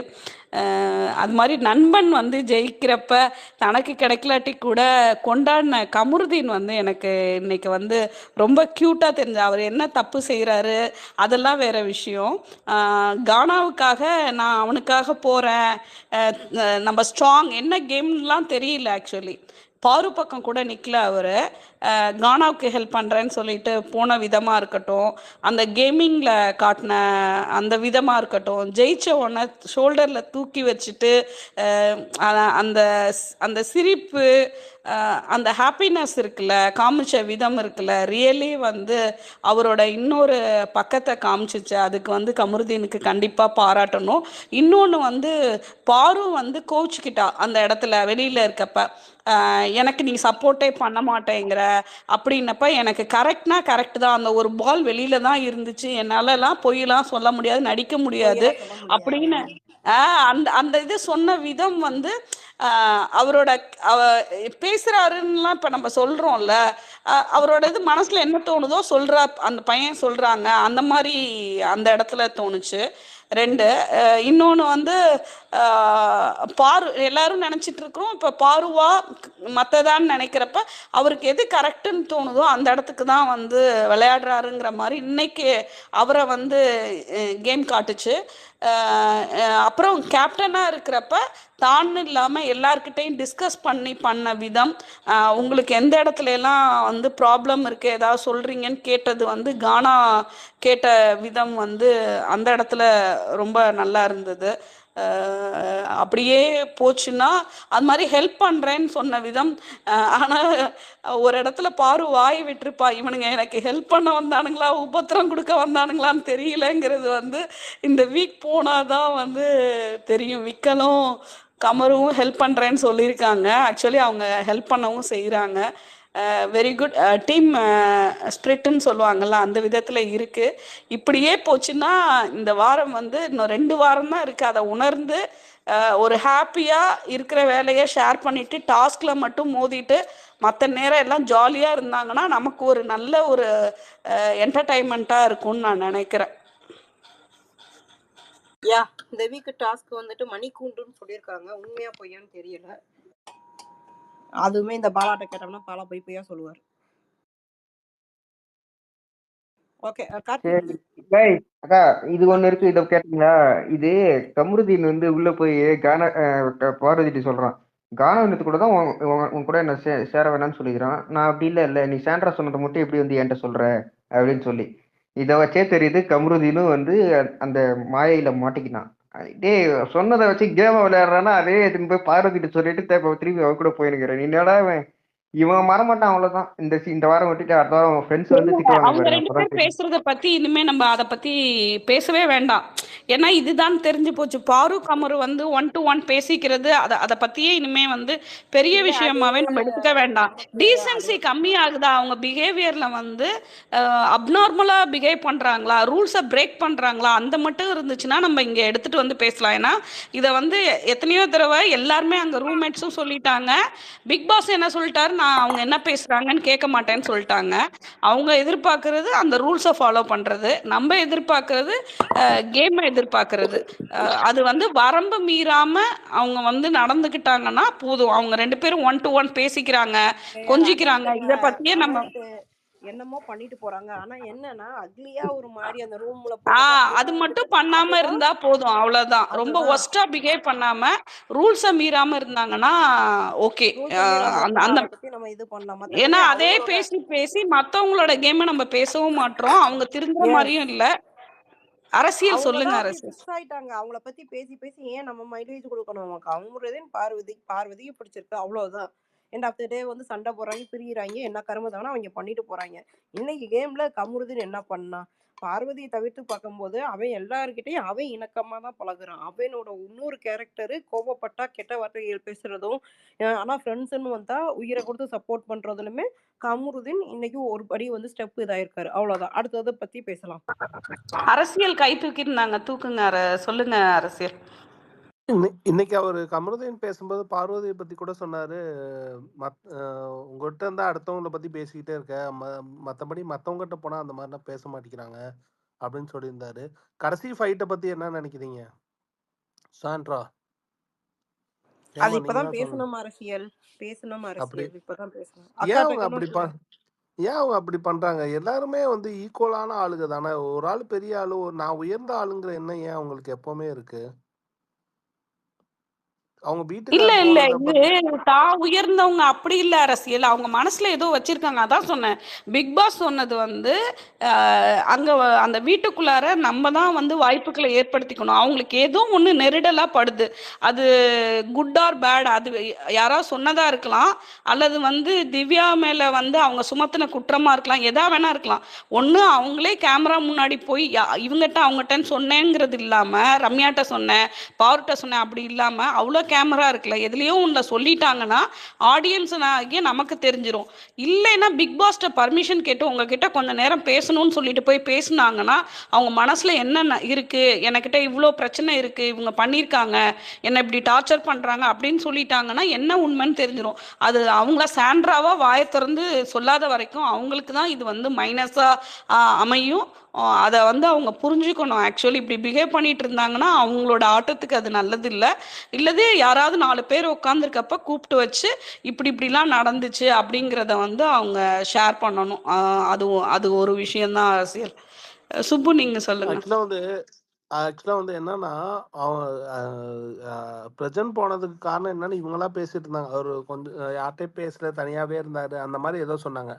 அது மாதிரி நண்பன் வந்து ஜெயிக்கிறப்ப தனக்கு கிடைக்கலாட்டி கூட கொண்டாடின கமருதீன் வந்து எனக்கு இன்னைக்கு வந்து ரொம்ப க்யூட்டாக தெரிஞ்ச. அவர் என்ன தப்பு செய்கிறாரு அதெல்லாம் வேற விஷயம். கானாவுக்காக நான் அவனுக்காக போகிறேன், நம்ம ஸ்ட்ராங் என்ன கேம்லாம் தெரியல. ஆக்சுவலி பாரு பக்கம் கூட நிற்கல அவர். கானாவுக்கு ஹெல்ப் பண்ணுறேன்னு சொல்லிட்டு போன விதமாக இருக்கட்டும், அந்த கேமிங்கில் காட்டின அந்த விதமாக இருக்கட்டும், ஜெயிச்ச உடனே ஷோல்டரில் தூக்கி வச்சுட்டு அந்த அந்த சிரிப்பு, அந்த ஹாப்பினஸ் இருக்குல்ல, காமிச்ச விதம் இருக்குல்ல, ரியலி வந்து அவரோட இன்னொரு பக்கத்தை காமிச்சிச்சு. அதுக்கு வந்து கமருதீனுக்கு கண்டிப்பாக பாராட்டணும். இன்னொன்று வந்து பாரு வந்து கோச்சுக்கிட்டா அந்த இடத்துல வெளியில் இருக்கப்ப, எனக்கு நீ சப்போர்ட்டே பண்ண மாட்டேங்கிற அப்படின்னப்ப, எனக்கு கரெக்ட்னா கரெக்ட் தான், அந்த ஒரு பால் வெளியில தான் இருந்துச்சு, என்னாலலாம் பொய்யெல்லாம் சொல்ல முடியாது, நடிக்க முடியாது பொய்யெல்லாம் சொல்ல முடியாது. அப்படின்னு அந்த அந்த இது சொன்ன விதம் வந்து அவரோட பேசுறாருன்னுலாம் இப்போ நம்ம சொல்றோம்ல, அவரோட இது மனசுல என்ன தோணுதோ சொல்றா அந்த பையன் சொல்றாங்க, அந்த மாதிரி அந்த இடத்துல தோணுச்சு. 2 இன்னொன்று வந்து பாரு எல்லாரும் நினச்சிட்டு இருக்கிறோம், இப்போ பாருவா மற்றதான்னு நினைக்கிறப்ப அவருக்கு எது கரெக்டுன்னு தோணுதோ அந்த இடத்துக்கு தான் வந்து விளையாடுறாருங்கிற மாதிரி இன்னைக்கு அவரை வந்து கேம் காட்டுச்சு. அப்புறம் கேப்டனாக இருக்கிறப்ப தான் இல்லாமல் எல்லார்கிட்டையும் டிஸ்கஸ் பண்ண விதம், உங்களுக்கு எந்த இடத்துல எல்லாம் வந்து ப்ராப்ளம் இருக்குது ஏதாவது சொல்கிறீங்கன்னு கேட்டது வந்து கானா கேட்ட விதம் வந்து அந்த இடத்துல ரொம்ப நல்லா இருந்தது. அப்படியே போச்சுன்னா அது மாதிரி ஹெல்ப் பண்றேன்னு சொன்ன விதம். ஆனா ஒரு இடத்துல பாரு வாய் விட்டுருப்பா, இவனுங்க எனக்கு ஹெல்ப் பண்ண வந்தானுங்களா உபத்திரம் கொடுக்க வந்தானுங்களான்னு தெரியலங்கிறது வந்து இந்த வீக் போனாதான் வந்து தெரியும். விக்கலும் கமரும் ஹெல்ப் பண்றேன்னு சொல்லியிருக்காங்க. ஆக்சுவலி அவங்க ஹெல்ப் பண்ணவும் செய்கிறாங்க. Very good. டீம் ஸ்பிரிட்னு சொல்லுவாங்கல்ல, அந்த விதத்தில் இருக்குது. இப்படியே போச்சுன்னா இந்த வாரம் வந்து இன்னும் 2 வாரம் தான் இருக்குது. அதை உணர்ந்து ஒரு ஹாப்பியாக இருக்கிற வேலையை ஷேர் பண்ணிவிட்டு டாஸ்கில் மட்டும் மோதிட்டு மற்ற நேரம் எல்லாம் ஜாலியாக இருந்தாங்கன்னா நமக்கு ஒரு நல்ல ஒரு என்டர்டைன்மெண்ட்டாக இருக்கும்னு நான் நினைக்கிறேன். யா, இந்த வீக் டாஸ்க் வந்துட்டு மணிக்கூண்டுன்னு சொல்லியிருக்காங்க. உண்மையா பொய்யான்னு தெரியல. அதுவுமே இந்த பாலாட்ட கேட்டோம்னா பாலா பொய்யா சொல்லுவார். ஓகே கார்த்திக். சரி அக்கா, இது ஒண்ணு இருக்கு, இதை கேட்டீங்களா? இது கமருதீன் வந்து உள்ள போய் பார்வதிட்டு சொல்றான், கானவனத்து கூட தான் உன் கூட என்ன சேர வேணாம்னு சொல்லிக்கிறான். நான் அப்படி இல்ல நீ சாண்ட்ரா சொன்னதை மட்டும் எப்படி வந்து என்கிட்ட சொல்ற அப்படின்னு சொல்லி இதை வச்சே தெரியுது கமருதீனும் வந்து அந்த மாயையில மாட்டிக்கினான். டேய், சொன்னதை வச்சு கேம விளையாடுறான்னா அதே திரும்பி போய் பார்வதிட்டு சொல்லிட்டு திரும்பி அவ கூட போயினுக்கிறேன். நீ என்னடா இவன் மறமாட்டான், அவ்வளவுதான். இந்த வாரம் விட்டுட்டு அடுத்த வாரம் ஃப்ரெண்ட்ஸ் வந்து திட்டுவாங்க அவங்க பாருங்க, 2 அப்பதான் பேர் தெரியும். பேசுறத பத்தி இனிமே நம்ம அதை பத்தி பேசவே வேண்டாம். ஏன்னா இதுதான் தெரிஞ்சு போச்சு. பாரு கமரு வந்து 1 to 1 பேசிக்கிறது, அதை பத்தியே இனிமே வந்து பெரிய இல்ல, அது விஷயமாவே நம்ம எடுத்துக்க வேண்டாம். நமக்கு அது டீசன்சி கம்மியாகுதா அவங்க பிஹேவியர்ல வந்து? அப்நார்மலா பிஹேவ் பண்றாங்களா, ரூல்ஸை பிரேக் பண்றாங்களா, அந்த மட்டும் இருந்துச்சுன்னா நம்ம இங்க எடுத்துட்டு வந்து பேசலாம். ஏன்னா இதை வந்து எத்தனையோ தடவை எல்லாருமே அங்க ரூம்மேட்ஸும் சொல்லிட்டாங்க. பிக் பாஸ் என்ன சொல்லிட்டாரு, நான் அவங்க என்ன பேசுறாங்கன்னு கேட்க மாட்டேன்னு சொல்லிட்டாங்க. அவங்க எதிர்பார்க்கறது அந்த ரூல்ஸை ஃபாலோ பண்றது, நம்ம எதிர்பார்க்கறது கேமை எதிர்பார்க்கறது. அது வந்து வரம்பு மீறாம அவங்க வந்து நடந்துக்கிட்டாங்கன்னா போதும். அவங்க 2 பேரும் 1 to 1 பேசிக்கிறாங்க, கொஞ்சிக்கிறாங்க, இதை பத்தியே நம்ம என்னமோ பண்ணிட்டு போறாங்க. ஆனா என்னன்னா அக்லியா ஒரு மாதிரி அந்த ரூம்ல போறது அது மட்டும் பண்ணாம இருந்தா போதும், அவ்வளவுதான். ரொம்ப ஒஸ்டா பிஹேவ் பண்ணாம ரூல்ஸை மீறாம இருந்தாங்கன்னா ஓகே. அந்த அதை பத்தி நம்ம இது பண்ணலாம். ஏன்னா மத்தபடி அதே அவங்களோட பேசி பேசி மத்தவங்களோட கேமை நம்ம பேசவும் மாட்டோம். அவங்க திருந்துற மாதிரியும் இல்ல. அரசியல் அவங்க சொல்லுங்க தான் அப்படி அரசியல். ஃபிக்ஸ் ஆயிட்டாங்க. அவங்கள பத்தி பேசி பேசி ஏன் நம்ம மைலேஜ் கொடுக்கணும்? நமக்கு அவங்களுடன் பார்வதிக்கு பிடிச்சிருக்கு, அவ்வளவுதான். எண்ட் ஆஃப் த டே வந்து சண்டை போடுறாங்க, பிரியிறாங்க, என்ன கரும தானே அவங்க பண்ணிட்டு போறாங்க. இன்னைக்கு கேம்ல கமருதீன் என்ன பண்ணா? பார்வதியை தவிர்த்து பார்க்கும்போது அவன் எல்லாருக்கிட்டையும் அவன் இணக்கமா தான் பழகுறான். அவனோட இன்னொரு கேரக்டரு கோபப்பட்டா கெட்ட வார்த்தைகள் பேசுறதும், ஆனா ஃப்ரெண்ட்ஸ்ன்னு வந்தா உயிரை கொடுத்து சப்போர்ட் பண்றதுலுமே கமருதீன் இன்னைக்கு ஒரு படி வந்து ஸ்டெப் இதாயிருக்காரு, அவ்வளவுதான். அடுத்ததை பத்தி பேசலாம். அரசியல் கை தூக்கிருந்தாங்க, தூக்குங்க சொல்லுங்க அரசியல். இன்னைக்கு அவரு கமருதீன் பேசும்போது பார்வதியை பத்தி கூட சொன்னாரு. உங்ககிட்ட இருந்தா அடுத்தவங்கள பத்தி பேசிக்கிட்டே இருக்க, மத்தபடி மத்தவங்ககிட்ட போனா அந்த மாதிரிலாம் பேச மாட்டேங்கிறாங்க அப்படின்னு சொல்லியிருந்தாரு. கடைசி ஃபைட்டை பத்தி என்ன நினைக்கிறீங்க சாண்ட்ரா? அது இப்பதான் பேசணும் அரசியல், இப்பதான் பேசணும். ஏன் அவங்க அப்படி பண்றாங்க? எல்லாருமே வந்து ஈக்குவலான ஆளுங்க தானே. ஒரு ஆள் பெரிய ஆளு, நான் உயர்ந்த ஆளுங்கிற எண்ணம் ஏன் அவங்களுக்கு எப்பவுமே இருக்கு? அவங்க இல்ல வீட்டுக்கு இது தான் உயர்ந்தவங்க அப்படி இல்ல அரசியல். அவங்க மனசுல ஏதோ வச்சிருக்காங்க. அதான் சொன்னேன், பிக் பாஸ் சொன்னது வந்து அங்க அந்த வீட்டுக்குள்ளார நம்ம தான் வந்து வாய்ப்புகளை ஏற்படுத்திக்கணும். அவங்களுக்கு ஏதோ ஒண்ணு நெருடலா படுது. அது குட் ஆர் பேட், அது யாராவது சொன்னதா இருக்கலாம், அல்லது வந்து திவ்யா மேல வந்து அவங்க சுமத்தின குற்றமா இருக்கலாம், எதா வேணா இருக்கலாம். ஒண்ணு அவங்களே கேமரா முன்னாடி போய் இவங்ககிட்ட அவங்ககிட்டன்னு சொன்னேங்கிறது இல்லாம, ரம்யாட்ட சொன்னேன், பவர்கிட்ட சொன்னேன், அப்படி இல்லாம அவ்வளோ கேமரா இருக்குல்ல, எதுலேயோ ஒன்றை சொல்லிட்டாங்கன்னா ஆடியன்ஸ் ஆகிய நமக்கு தெரிஞ்சிடும். இல்லைன்னா பிக் பாஸ்ட்ட பர்மிஷன் கேட்டு உங்ககிட்ட கொஞ்சம் நேரம் பேசணும்னு சொல்லிட்டு போய் பேசுனாங்கன்னா அவங்க மனசில் என்ன இருக்குது, எனக்கிட்ட இவ்வளோ பிரச்சனை இருக்குது, இவங்க பண்ணியிருக்காங்க, என்னை இப்படி டார்ச்சர் பண்ணுறாங்க அப்படின்னு சொல்லிட்டாங்கன்னா என்ன உண்மைன்னு தெரிஞ்சிடும். அது அவங்கள சாண்ட்ராவாக வாயை திறந்து சொல்லாத வரைக்கும் அவங்களுக்கு தான் இது வந்து மைனஸாக அமையும். அதை வந்து அவங்க புரிஞ்சுக்கணும். ஆக்சுவலி இப்படி பிஹேவ் பண்ணிட்டு இருந்தாங்கன்னா அவங்களோட ஆட்டத்துக்கு அது நல்லது இல்லை. இல்லது யாராவது 4 பேர் உட்காந்துருக்கப்ப கூப்பிட்டு வச்சு இப்படிலாம் நடந்துச்சு அப்படிங்கிறத வந்து அவங்க ஷேர் பண்ணணும். அது ஒரு விஷயம்தான் அரசியல். சுப்பு நீங்க சொல்லுங்க. ஆக்சுவலா வந்து என்னன்னா, பிரசன்ட் போனதுக்கு காரணம் என்னன்னு இவங்களா பேசிட்டு இருந்தாங்க. அவரு கொஞ்சம் யார்கிட்டயும் பேசல, தனியாவே இருந்தாரு, அந்த மாதிரி ஏதோ சொன்னாங்க.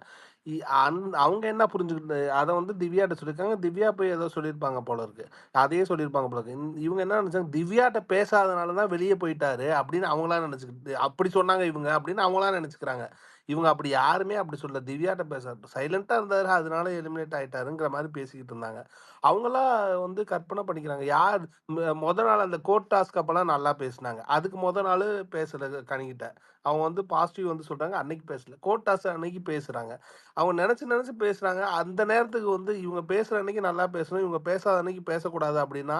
அவங்க என்ன புரிஞ்சுக்கிட்டு அதை வந்து திவ்யாட்ட சொல்லியிருக்காங்க. திவ்யா போய் ஏதோ சொல்லியிருப்பாங்க போல இருக்கு. அதையே சொல்லியிருப்பாங்க போல இருக்கு. இவங்க என்ன நினைச்சாங்க, திவ்யாட்ட பேசாதனால தான் வெளியே போயிட்டாரு அப்படின்னு அவங்களா நினைச்சுக்கிட்டு, அப்படி சொன்னாங்க இவங்க அப்படின்னு அவங்களா நினைச்சுக்கிறாங்க. இவங்க அப்படி யாருமே அப்படி சொல்ல. திவ்யாட்ட பேச சைலண்டா இருந்தாரு, அதனால எலிமினேட் ஆயிட்டாருங்கிற மாதிரி பேசிக்கிட்டு இருந்தாங்க. அவங்களா வந்து கற்பனை பண்ணிக்கிறாங்க. யார் முத நாள் அந்த கோர்ட் டாஸ்க் அப்பெல்லாம் நல்லா பேசினாங்க. அதுக்கு முத நாள் பேசல கணிக்கிட்ட. அவங்க வந்து பாசிட்டிவ் வந்து சொல்றாங்க, அன்னைக்கு பேசல. கோர்ட் டாஸ்க் அன்னைக்கு பேசுறாங்க. அவங்க நினைச்சு நினைச்சு பேசுறாங்க. அந்த நேரத்துக்கு வந்து இவங்க பேசுற அன்னைக்கு நல்லா பேசணும், இவங்க பேசாத அன்னைக்கு பேசக்கூடாது அப்படின்னா,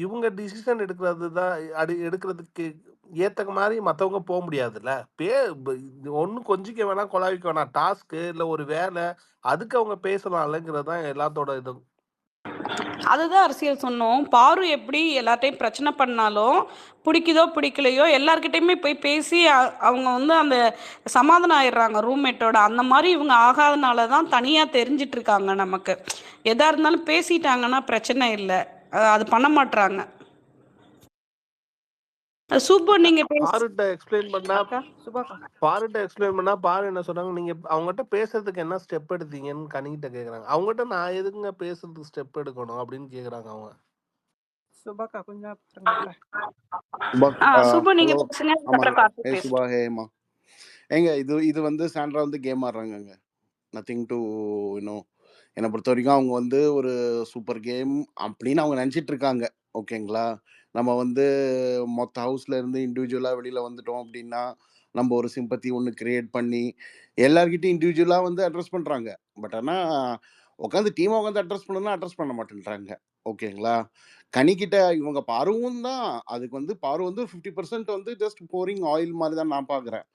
இவங்க டிசிஷன் எடுக்கிறது தான் எடுக்கிறதுக்கு ஏத்தக்க மாதிரி மத்தவங்க போக முடியாதுல்ல. பே ஒன்னும் கொஞ்சிக்க வேணாம், கொலாவிக்க வேணாம். டாஸ்க்கு இல்ல ஒரு வேலை, அதுக்கு அவங்க பேசலாம்லங்கிறது தான் எல்லாத்தோட இது. அதுதான் அரசியல் சொன்னோம். பாரு எப்படி எல்லார்ட்டையும் பிரச்சனை பண்ணாலும், பிடிக்குதோ பிடிக்கலையோ எல்லார்கிட்டயுமே போய் பேசி அவங்க வந்து அந்த சமாதானம் ஆயிடுறாங்க ரூம்மேட்டோட. அந்த மாதிரி இவங்க ஆகாதனால தான் தனியாக தெரிஞ்சிட்டு இருக்காங்க நமக்கு. எதா இருந்தாலும் பேசிட்டாங்கன்னா பிரச்சனை இல்லை. அது பண்ண மாட்றாங்க. சுப்பு நீங்க பாருட்ட எக்ஸ்பிளைன் பண்ணா அக்கா சுபாக்கா பாருட்ட எக்ஸ்பிளைன் பண்ணா பாரு என்ன சொல்றாங்க, நீங்க அவங்ககிட்ட பேசுறதுக்கு என்ன ஸ்டெப் எடுத்தீங்கன்னு கனிகிட்ட கேக்குறாங்க. அவங்ககிட்ட நான் எதுக்குங்க பேசுறதுக்கு ஸ்டெப் எடுக்கணும் அப்படின்னு கேக்குறாங்க அவங்க. சுபாக்கா கொஞ்சம் பாருங்க. சுப்பு நீங்க ஹலோ பேசுங்க, ஆமாங்க. அப்புறம் கார்த்திக் ஹே சுபா, பேசுங்க. ஹேமா. ஏங்க இது வந்து சாண்ட்ரா வந்து கேம் ஆடுறாங்கங்க. நத்திங் டு யூனோ என்னை பொறுத்த வரைக்கும் அவங்க வந்து ஒரு சூப்பர் கேம் அப்படின்னு அவங்க நினச்சிட்டு இருக்காங்க. ஓகேங்களா? நம்ம வந்து மொத்த ஹவுஸ்ல இருந்து இண்டிவிஜுவலாக வெளியில் வந்துட்டோம் அப்படின்னா நம்ம ஒரு சிம்பத்தி ஒன்று கிரியேட் பண்ணி எல்லார்கிட்டையும் இண்டிவிஜுவலாக வந்து அட்ரஸ் பண்ணுறாங்க. பட் ஆனால் உட்காந்து டீமை உட்காந்து அட்ரஸ் பண்ணணும்னா அட்ரஸ் பண்ண மாட்டேன்றாங்க. ஓகேங்களா? கனிக்கிட்ட இவங்க பாருவும் தான். அதுக்கு வந்து பாரு வந்து 50% வந்து ஜஸ்ட் போரிங் ஆயில் மாதிரி தான் நான் பார்க்குறேன்.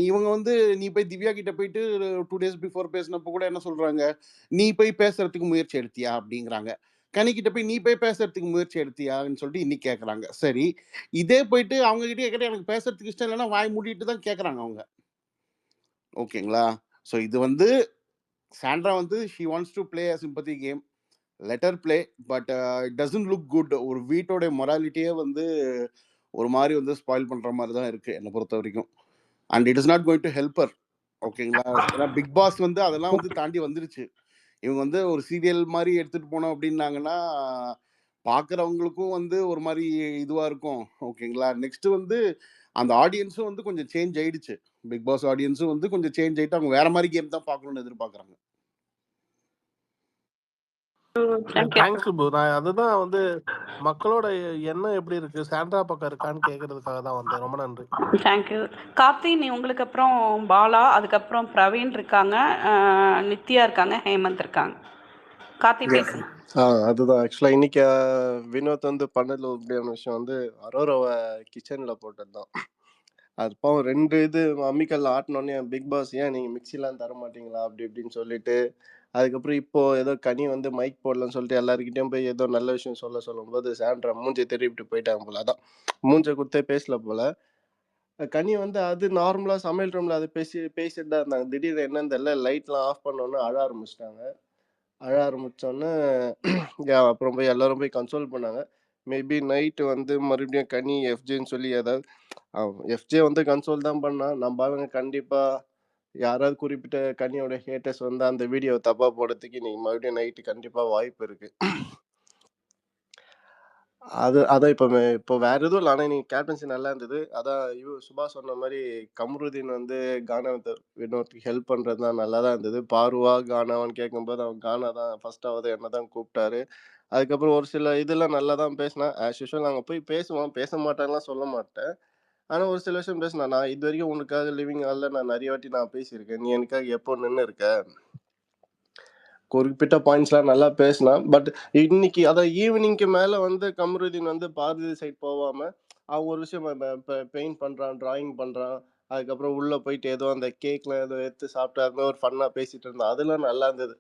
இவங்க வந்து நீ போய் திவ்யா கிட்ட போயிட்டு 2 days பிஃபோர் பேசினப்போ கூட என்ன சொல்றாங்க, நீ போய் பேசுறதுக்கு முயற்சி எடுத்தியா அப்படிங்கிறாங்க. கனிக்கிட்ட போய் நீ போய் பேசுறதுக்கு முயற்சி எடுத்தியான்னு சொல்லிட்டு இன்னைக்கு கேட்குறாங்க. சரி, இதே போயிட்டு அவங்க கிட்டே கேட்ட எனக்கு பேசுறதுக்கு இஷ்டம் இல்லைன்னா வாய் மூடிட்டு தான் கேட்குறாங்க அவங்க. ஓகேங்களா? ஸோ இது வந்து சாண்ட்ரா வந்து she wants to play a sympathy game. Letter play. But it doesn't look good. ஒரு வீட்டோட மொராலிட்டியே வந்து ஒரு மாதிரி வந்து ஸ்பாயில் பண்ற மாதிரி தான் இருக்கு என்னை பொறுத்த வரைக்கும். And it is not going to helper. ஓகேங்களா? ஏன்னா பிக் பாஸ் வந்து அதெல்லாம் வந்து தாண்டி வந்துருச்சு. இவங்க வந்து ஒரு சீரியல் மாதிரி எடுத்துட்டு போனோம் அப்படின்னாங்கன்னா பார்க்குறவங்களுக்கும் வந்து ஒரு மாதிரி இதுவாக இருக்கும். ஓகேங்களா? நெக்ஸ்ட் வந்து அந்த ஆடியன்ஸும் வந்து கொஞ்சம் சேஞ்ச் ஆயிடுச்சு. பிக் பாஸ் ஆடியன்ஸும் வந்து கொஞ்சம் சேஞ்ச் ஆயிட்டு அவங்க வேற மாதிரி கேம் தான் பார்க்கணும்னு எதிர்பார்க்குறாங்க. Thanks bro. நான் அதுதான் வந்து மக்களோட எண்ணம் எப்படி இருக்கு, சாண்ட்ரா பக்கம் இருக்கான்னு கேட்கறதுக்காக தான் வந்தேன். ரொம்ப நன்றி. தேங்க்யூ. கார்த்தி, நீ உங்களுக்கு அப்புறம் பாலா, அதுக்கப்புறம் பிரவீன் இருக்காங்க, நித்யா இருக்காங்க, ஹேமந்த் இருக்காங்க. கார்த்தி பேசுங்க. அதுதான் ஆக்சுவலாக இன்னைக்கு வினோத் வந்து பண்ணதில் உருப்படியான விஷயம் வந்து அரோராவை கிச்சனில் போட்டது தான். அது பாவம் 2 இது அம்மிக்கல்ல ஆட்டினோடனே பிக் பாஸ் ஏன் நீங்கள் மிக்சிலாம் தர மாட்டீங்களா அப்படி இப்படின்னு சொல்லிட்டு, அதுக்கப்புறம் இப்போ ஏதோ கனி வந்து மைக் போடலன்னு சொல்லிட்டு எல்லாருக்கிட்டையும் போய் ஏதோ நல்ல விஷயம் சொல்லும்போது சாண்ட்ரா மூஞ்சை திருப்பிட்டு போயிட்டாங்க போல. அதான் மூஞ்சை குத்தே பேசல போல. கனி வந்து அது நார்மலாக சமையல் ரூமில் அது பேசிட்டு தான் இருந்தாங்க. திடீர்னு என்னன்னு தெரியல, லைட்லாம் ஆஃப் பண்ணோன்னே அழ ஆரம்பிச்சிட்டாங்க. அழ ஆரம்பித்தோன்னே அப்புறம் போய் எல்லாரும் போய் கன்சோல் பண்ணாங்க. மேபி நைட்டு வந்து மறுபடியும் கனி எஃப்ஜேன்னு சொல்லி ஏதாவது எஃப்ஜே வந்து கன்சோல் தான் பண்ணால் நம்ம ஆளுங்க கண்டிப்பாக யாராவது குறிப்பிட்ட கனியோட ஹேட்டர்ஸ் வந்து அந்த வீடியோ தப்பாக போடுறதுக்கு இன்னைக்கு மறுபடியும் நைட்டு கண்டிப்பாக வாய்ப்பு இருக்குது. அதான் இப்போ வேற எதுவும் இல்லை. ஆனால் நீங்கள் கேப்டன்சி நல்லா இருந்தது. அதான் சுபா சொன்ன மாதிரி கம்ருதீன் வந்து கானாவை வினோத்துக்கு ஹெல்ப் பண்ணுறது தான் நல்லா தான் இருந்தது. பாருவா கானாவான்னு கேட்கும்போது அவன் கானா தான் ஃபர்ஸ்டாவது என்ன தான் கூப்பிட்டாரு. அதுக்கப்புறம் ஒரு சில இதெல்லாம் நல்லா தான் பேசினான். ஆஸ் யூஷுவல் நாங்கள் போய் பேசுவோம், பேச மாட்டாங்கலாம் சொல்ல மாட்டேன். ஆனால் ஒரு சில விஷயம் பேசினா, நான் இது வரைக்கும் உனக்காக லிவிங் ஹாலில் நான் நிறைய வாட்டி நான் பேசியிருக்கேன். நீ எனக்காக எப்போ நின்று இருக்க, குறிப்பிட்ட பாயிண்ட்ஸ்லாம் நல்லா பேசினான். பட் இன்னைக்கு அதான் ஈவினிங்க்கு மேலே வந்து கமருதீன் வந்து பாரதி சைட் போகாமல் அவன் ஒரு விஷயம் பெயிண்ட் பண்ணுறான், டிராயிங் பண்ணுறான். அதுக்கப்புறம் உள்ளே போயிட்டு ஏதோ அந்த கேக்கில் ஏதோ எடுத்து சாப்பிட்டு அது மாதிரி ஒரு ஃபன்னாக பேசிகிட்டு இருந்தான். அதெல்லாம் நல்லா இருந்தது.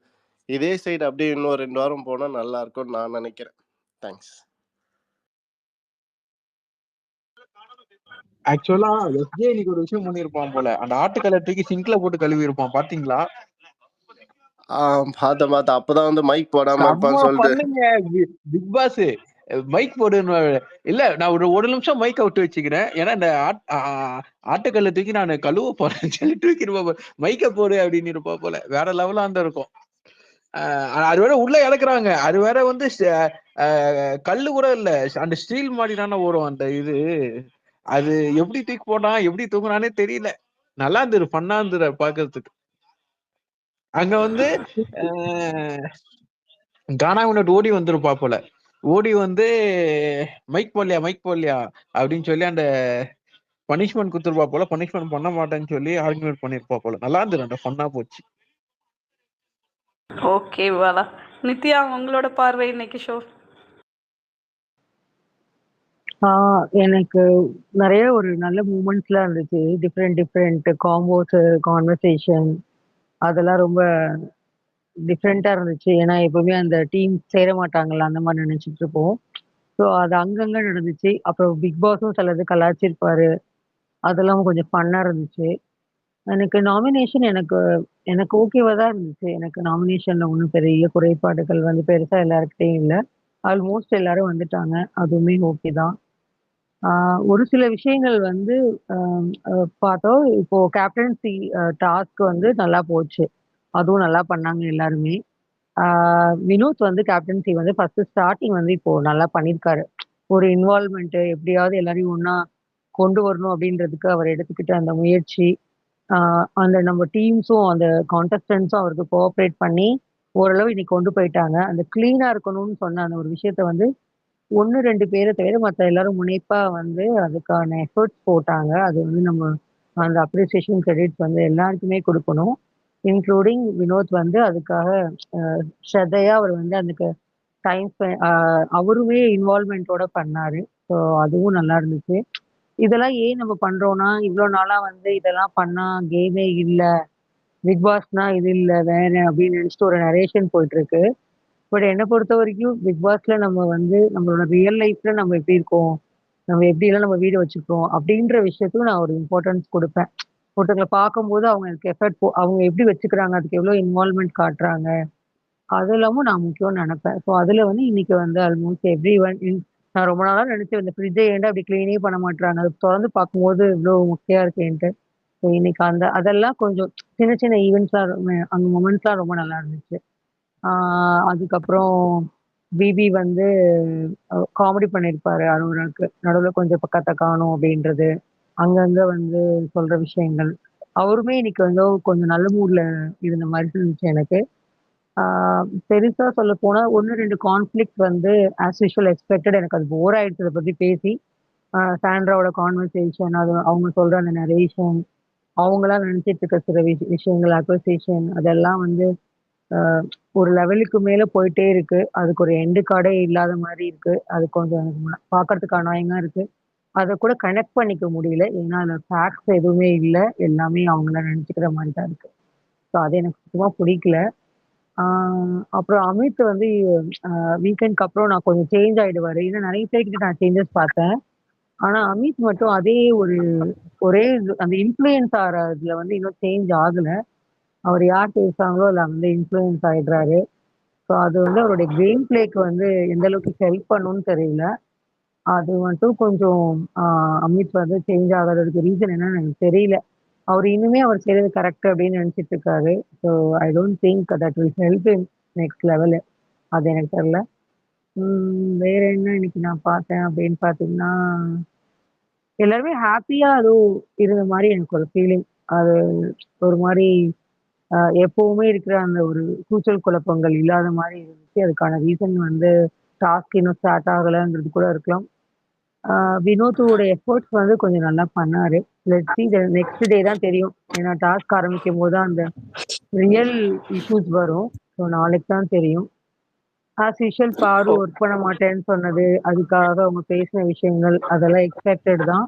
இதே சைடு அப்படியே இன்னும் 2 வாரம் போனால் நல்லா இருக்கும்னு நான் நினைக்கிறேன். தேங்க்ஸ். ஆக்சுவலா எஸ்ஜே இன்னைக்கு ஒரு விஷயம் பண்ணிருப்பான் போல. அந்த ஆட்டுக்கல்லை தூக்கி சிங்க்ல போட்டு கழுவி இருப்பான், பாத்தீங்களா? பார்த்தேன். அப்பதான் வந்து மைக் போடாம இருப்பான்னு சொல்லிட்டு பண்ணுங்க பிக் பாஸ். மைக் போடுன்னு இல்ல நான் ஒரு நிமிஷம் மைக் விட்டு வச்சுக்கிறேன். ஏன்னா இந்த ஆட்டுக்கல்ல தூக்கி நான் கழுவ போறேன்னு சொல்லி தூக்கிருப்பா மைக்க போடு அப்படின்னு இருப்பா போல. வேற லெவலா தான் இருக்கும். அது வேற உள்ள இறக்குறாங்க. அது வேற வந்து கல்லு கூட இல்ல, அந்த ஸ்டீல் மாதிரி தானே வரும் அந்த இது. அது எப்படி தூக்கி போட்டான் எப்படி தூக்குனானே தெரியல. நல்லா இருந்தது, ஃபன்னா இருந்தது பாக்குறதுக்கு. அங்க வந்து கானா வினோட் ஓடி வந்துருப்பா போல. ஓடி வந்து மைக் போடலையா அப்படின்னு சொல்லி அந்த பனிஷ்மெண்ட் குத்துருப்பா போல. பனிஷ்மெண்ட் பண்ண மாட்டேன்னு சொல்லி ஆர்குமெண்ட் பண்ணிருப்பா போல. நல்லா இருந்தது, அந்த ஃபன்னா போச்சு. ஓகே பாலா. நித்யா, உங்களோட பார்வை இன்னைக்கு ஷோ? எனக்கு நிறைய ஒரு நல்ல மூமெண்ட்ஸ்லாம் இருந்துச்சு. டிஃப்ரெண்ட் காம்போஸ், கான்வர்சேஷன் அதெல்லாம் ரொம்ப டிஃப்ரெண்டா இருந்துச்சு. ஏன்னா எப்பவுமே அந்த டீம் சேர மாட்டாங்கல்ல, அந்த மாதிரி நினைச்சிட்டு இருப்போம். ஸோ அது அங்கங்க நடந்துச்சு. அப்புறம் பிக் பாஸும் சிலது கலாய்ச்சிருப்பாரு. அதெல்லாம் கொஞ்சம் ஃபன்னா இருந்துச்சு. எனக்கு நாமினேஷன் எனக்கு எனக்கு ஓகேவா தான் இருந்துச்சு. எனக்கு நாமினேஷன்ல ஒன்றும் பெரிய குறைபாடுகள் வந்து பெருசா எல்லாருக்கிட்டையும் இல்லை. ஆல்மோஸ்ட் எல்லாரும் வந்துட்டாங்க. அதுவுமே ஓகே தான். ஒரு சில விஷயங்கள் வந்து பார்த்தோம். இப்போ கேப்டன்சி டாஸ்க் வந்து நல்லா போச்சு. அதுவும் நல்லா பண்ணாங்க எல்லாருமே. வினோத் வந்து கேப்டன்சி வந்து ஃபர்ஸ்ட் ஸ்டார்ட்டிங் வந்து இப்போ நல்லா பண்ணியிருக்காரு. ஒரு இன்வால்வ்மெண்ட் எப்படியாவது எல்லாரையும் ஒண்ணா கொண்டு வரணும் அப்படின்றதுக்கு அவர் எடுத்துக்கிட்ட அந்த முயற்சி, அந்த நம்ம டீம்ஸும் அந்த கான்டெஸ்டன்ஸும் அவருக்கு கோஆப்ரேட் பண்ணி ஓரளவு இன்னைக்கு கொண்டு போயிட்டாங்க. அந்த கிளீனா இருக்கணும்னு சொன்ன அந்த ஒரு விஷயத்த வந்து 1, 2 பேர தவிர மத்த எல்லாரும் முனைப்பா வந்து அதுக்கான எஃபோர்ட்ஸ் போட்டாங்க. அது வந்து நம்ம அந்த அப்ரிசியேஷன் கிரெடிட்ஸ் வந்து எல்லாருக்குமே குடுக்கணும். இன்க்ளூடிங் வினோத் வந்து அதுக்காக அ ஸ்ரத்தையா அவர் வந்து அதுக்கு டைம் அவருமே இன்வால்வ்மென்ட்டோட பண்ணாரு. ஸோ அதுவும் நல்லா இருந்துச்சு. இதெல்லாம் ஏன் நம்ம பண்றோம்னா, இவ்ளோ நாளா வந்து இதெல்லாம் பண்ணா கேமே இல்ல. பிக் பாஸ்னா இது இல்ல, வேற அப்படின்னு நினைச்சுட்டு ஒரு நரேஷன் போயிட்டு இருக்கு. பட் என்ன பொறுத்தவரைக்கும் பிக் பாஸ்ல நம்ம வந்து நம்மளோட ரியல் லைஃப்ல நம்ம எப்படி இருக்கோம்? நம்ம எப்படிலாம் நம்ம வீடு வச்சுக்கிறோம்? அப்படின்ற விஷயத்துக்கு நான் ஒரு இம்பார்ட்டன்ஸ் குடுப்பேன். ஒருத்தவங்கள பார்க்கும்போது அவங்க அதுக்கு எஃபர்ட் அவங்க எப்படி வச்சுக்கிறாங்க? அதுக்கு எவ்வளோ இன்வால்வ்மென்ட் காட்டுறாங்க? அதெல்லாமும் நான் முக்கியம்னு நெனப்பேன். ஸோ அதுல வந்து இன்னைக்கு வந்து ஆல்மோஸ்ட் எவ்ரிஒன் நான் ரொம்ப நாளா நெனச்சேன் இந்த ஃப்ரிட்ஜ ஏன்டா இப்படி கிளீனே பண்ண மாட்றாங்க? அத தொறந்து பார்க்கும்போது இவ்ளோ மொக்கையா இருக்கேன்ட்டு. ஸோ இன்னைக்கு அதெல்லாம் கொஞ்சம் சின்ன சின்ன ஈவென்ட்ஸா அந்த மொமெண்ட்ஸ்லாம் ரொம்ப நல்லா இருந்துச்சு. ஆ அதுக்கப்புறம் பிபி வந்து காமெடி பண்ணியிருப்பாரு அரோராக்கு. நடுவுல கொஞ்சம் பக்கத்த காணோம் அப்படின்றது. அங்கங்க வந்து சொல்ற விஷயங்கள். அவருமே இன்னைக்கு வந்து கொஞ்சம் நல்ல மூட்ல இருந்த மாரி இருந்துச்சு எனக்கு. ஆ பெருசா சொல்லப்போனா 1, 2 கான்ஃப்ளிக்ட் வந்து ஆஸ் யூசுவல் எக்ஸ்பெக்டட் எனக்கு அது போர் ஆயிடுச்சு அத பத்தி பேசி. சாண்ட்ராவோட கான்வர்சேஷன் அது அவங்க சொல்ற அந்த நரேஷன், அவங்களா நினைச்சிட்டு இருக்க சில விஷயங்கள் அக்வசியேஷன் அதெல்லாம் வந்து அ ஒரு லெவலுக்கு மேல போயிட்டே இருக்கு. அதுக்கு ஒரு எண்ட் கார்டே இல்லாத மாரி இருக்கு. அது கொஞ்சம் எனக்கு பார்க்கறதுக்கு அநாயகமா இருக்கு. அத கூட கனெக்ட் பண்ணிக்க முடியல. ஏன்னா அதுல ஃபேக்ட்ஸ் எதுவுமே இல்ல. எல்லாமே அவங்களா நினைச்சுக்கிற மாரி தான் இருக்கு. ஸோ அது எனக்கு சுத்தமா பிடிக்கல. ஆ அப்புறம் அமித் வந்து வீக்கெண்ட்க்கு அப்புறம் நான் கொஞ்சம் சேஞ்ச் ஆயிடுவாரு. ஏன்னா நெறைய பேர்கிட்ட நான் சேஞ்சஸ் பார்த்தேன். ஆனா அமித் மட்டும் அதே ஒரே அந்த இன்ஃப்ளூயன்ஸ் ஆற இதுல வந்து இன்னும் சேஞ்ச் ஆகல. அவர் யார் பேசுறாங்களோ அதுல வந்து இன்ஃப்ளூயன்ஸ் ஆயிடுறாரு. ஸோ அது வந்து அவருடைய கேம் பிளேக்கு வந்து எந்த அளவுக்கு ஹெல்ப் பண்ணும்னு தெரியல. அது மட்டும் கொஞ்சம் அமித் வந்து சேஞ்ச் ஆகாததுக்கு ரீசன் என்னன்னு எனக்கு தெரியல. அவர் இன்னுமே அவர் செய்றது கரெக்ட் அப்படின்னு நினைச்சிட்டு இருக்காரு. So I don't think that will help him next level. அது எனக்கு தெரியல. வேற என்ன இன்னைக்கு நான் பார்த்தேன் அப்படின்னு பார்த்தீங்கன்னா, எல்லாருமே ஹேப்பியா ஏதோ இருந்த மாரி எனக்கு ஒரு ஃபீலிங். அது ஒரு மாரி எப்பவுமே இருக்கிற அந்த ஒரு கூச்சல் குழப்பங்கள் இல்லாத மாரி இருந்துச்சு. அதுக்கான ரீசன் வந்து டாஸ்க் இன்னும் ஸ்டார்ட் ஆகலன்றது கூட இருக்கலாம். வினோத்தோட எஃபோர்ட்ஸ் வந்து கொஞ்சம் நல்லா பண்ணாரு. லெட்ஸ் சி நெக்ஸ்ட் டே தான் தெரியும். ஏன்னா டாஸ்க் ஆரம்பிக்கும்போது தான் அந்த ரியல் இஷ்யூஸ் வரும். ஸோ நாளைக்கு தான் தெரியும். ஆஸ் யூசுவல் பாரு ஓ ஒர்க் பண்ண மாட்டேன்னு சொன்னது, அதுக்காக அவங்க பேசின விஷயங்கள் அதெல்லாம் எக்ஸ்பெக்டட் தான்.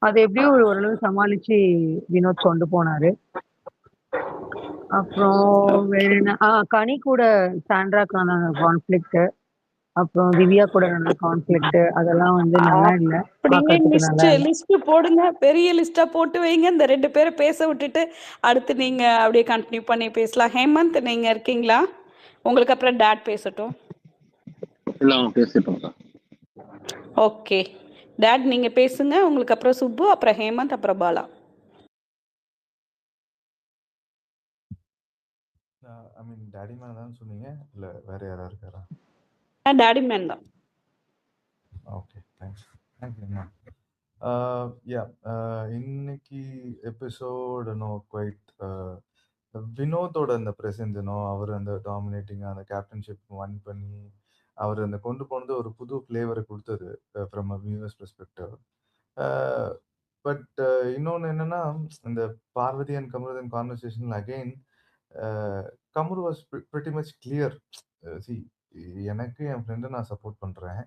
அது எப்படியோ ஓரளவு சமாளிச்சு வினோத் கொண்டு போனாரு. அப்புறம் வேற என்ன கனி கூட சாண்ட்ராக்கான கான்ஃப்ளிக்ட், அப்புறம் திவ்யா கூட நடந்த கான்ஃப்ளிக்ட் அதெல்லாம் வந்து நல்லா இல்ல. அப்படியே பார்க்கறதுக்கு நல்லா இல்ல. லிஸ்ட் போடுங்க. பெரிய லிஸ்டா போட்டு வைங்க. இந்த 2 பேரை பேச விட்டுட்டு அடுத்து நீங்க அப்படியே கண்டினியூ பண்ணி பேசலாம். ஹேமந்த், நீங்க இருக்கீங்களா? உங்களுக்கு அப்புறம் டேட் பேசட்டும். இல்ல அவங்க பேசிட்டோம். ஓகே. டாட் நீங்க பேசுங்க. உங்களுக்கு அப்புறம் சுப்பு, அப்புறம் ஹேமந்த், அப்புறம் பாலா. ஐ மீன் டாடி மேல தான் சொன்னீங்க, இல்ல வேற யாராவது இருக்காரா? டாடி மேன் தான். Okay, thanks. தேங்க்யூ. யா, இன்னைக்கு எபிசோட் குவைட் வினோதோட அந்த பிரசன்ஸ் அவர் அந்த டாமினேட்டிங் அந்த கேப்டன்ஷிப் ஒன் பண்ணி அவர் அந்த கொண்டு போனது ஒரு புது ஃப்ளேவரை கொடுத்தது from a viewers perspective. But இன்னொன்று என்னன்னா, இந்த பார்வதி அண்ட் கமருதன் கான்வர்சேஷன்ல again Kamaru was pretty much clear. See, எனக்கு என் ஃப்ரெண்டை நான் சப்போர்ட் பண்ணுறேன்.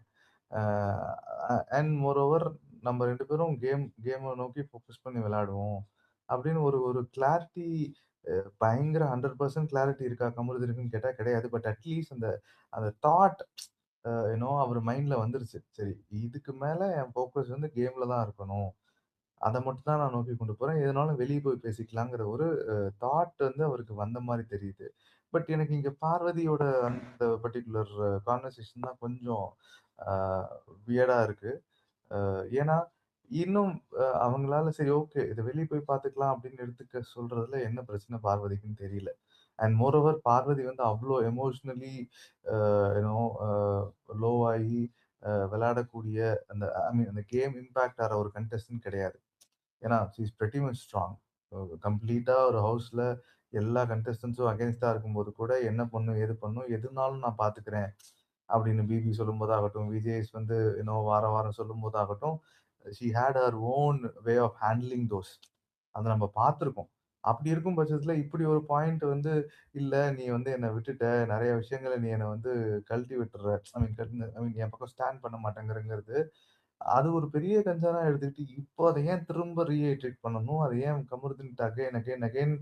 அண்ட் மோரோவர் நம்ம 2 பேரும் கேமை நோக்கி ஃபோக்கஸ் பண்ணி விளையாடுவோம். அப்படின்னு ஒரு ஒரு கிளாரிட்டி, பயங்கர 100% கிளாரிட்டி இருக்கா கமருதனுக்குன்னு கேட்டா கிடையாது. பட் அட்லீஸ்ட் அந்த அந்த தாட் அவர் மைண்ட்ல வந்துருச்சு. சரி, இதுக்கு மேல என் ஃபோக்கஸ் வந்து கேம்ல தான் இருக்கணும். அத மட்டும் தான் நான் நோக்கி கொண்டு போறேன். எதுனாலும் வெளிய போய் பேசிக்கலாங்கிற ஒரு தாட் வந்து அவருக்கு வந்த மாரி தெரியுது. பட் எனக்கு இங்க பார்வதியோட அந்த பர்ட்டிகுலர் கான்வர்சேஷன் தான் கொஞ்சம் அ வியர்டா இருக்கு. ஏன்னா, இன்னும் அவங்களால சரி ஓகே, இத வெளிய போய் பார்த்துக்கலாம் அப்படின்னு எடுத்துக்க சொல்றதுல என்ன பிரச்சனை பார்வதிக்குன்னு தெரியல. அண்ட் மோரோவர் பார்வதி வந்து அவ்ளோ emotionally a you know a low ஆயி விளையாடக்கூடிய அந்த ஐ மீன் அந்த கேம் இம்பாக்ட் ஆற ஒரு கண்டெஸ்டன்ட் கிடையாது. ஏன்னா, she is pretty much strong. கம்ப்ளீட்டா ஒரு ஹவுஸ்ல எல்லா கண்டெஸ்டன்ட்ஸும் அகைன்ஸ்டா இருக்கும்போது கூட என்ன பண்ணும், ஏது பண்ணும், எதுனாலும் நான் பார்த்துக்கிறேன் அப்படின்னு பிபி சொல்லும்போதாகட்டும், விஜேஎஸ் வந்து வாரம் வாரம் சொல்லும்போதாகட்டும், she had her own way of handling those. அத நம்ம பார்த்துருக்கோம். அப்படி இருக்கும் பட்சத்தில இப்படி ஒரு பாயிண்ட் வந்து, "இல்ல நீ வந்து என்ன விட்டுட்ட. நெறைய விஷயங்கள நீ என்ன வந்து கழட்டி விட்டுர்ற. ஐ மீன் என் பக்கம் ஸ்டாண்ட் பண்ண மாட்டேங்கிறங்கிறது." அது ஒரு பெரிய கன்சர்னா எடுத்துக்கிட்டு, இப்போ அத ஏன் திரும்ப ரீஹைட்ரேட் பண்ணணும்? அத ஏன் கமருதீன்ட்ட again, again, again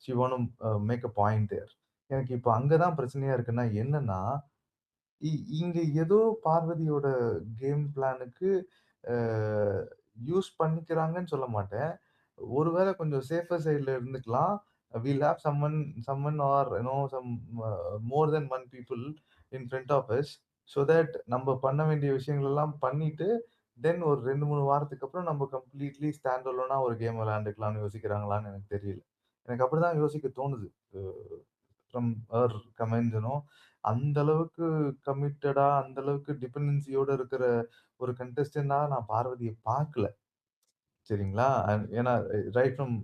she want to make a point there. எனக்கு இப்போ அங்க தான் பிரச்சனையா இருக்குன்னா என்னன்னா, இ இங்க ஏதோ பார்வதியோட கேம் பிளானுக்கு அ யூஸ் பண்ணிக்கிறாங்கன்னு சொல்ல மாட்டேன். ஒருவேள கொஞ்சம் சேஃபர் சைட்ல இருந்துக்கலாம். We'll have someone or some more than one people in front of us. So that நம்ம பண்ண வேண்டிய விஷயங்கள் எல்லாம் பண்ணிட்டு, தென் ஒரு 2, 3 வாரத்துக்கு அப்புறம் நம்ம கம்ப்ளீட்லி ஸ்டாண்ட் அலோனா ஒரு கேம் விளையாண்டுக்கலாம்னு யோசிக்கிறாங்களான்னு எனக்கு தெரியல. எனக்கு அப்படிதான் யோசிக்க தோணுது. ஃப்ரம் ஹர் கமெண்ட்ஸ் அந்த அளவுக்கு கமிட்டடா, அந்த அளவுக்கு டிபெண்டன்சியோட இருக்கிற ஒரு கண்டெஸ்டன்ட்டா நான் பார்வதிய பார்க்கல. சரிங்களா? ஏன்னா ரைட் ஃப்ரம்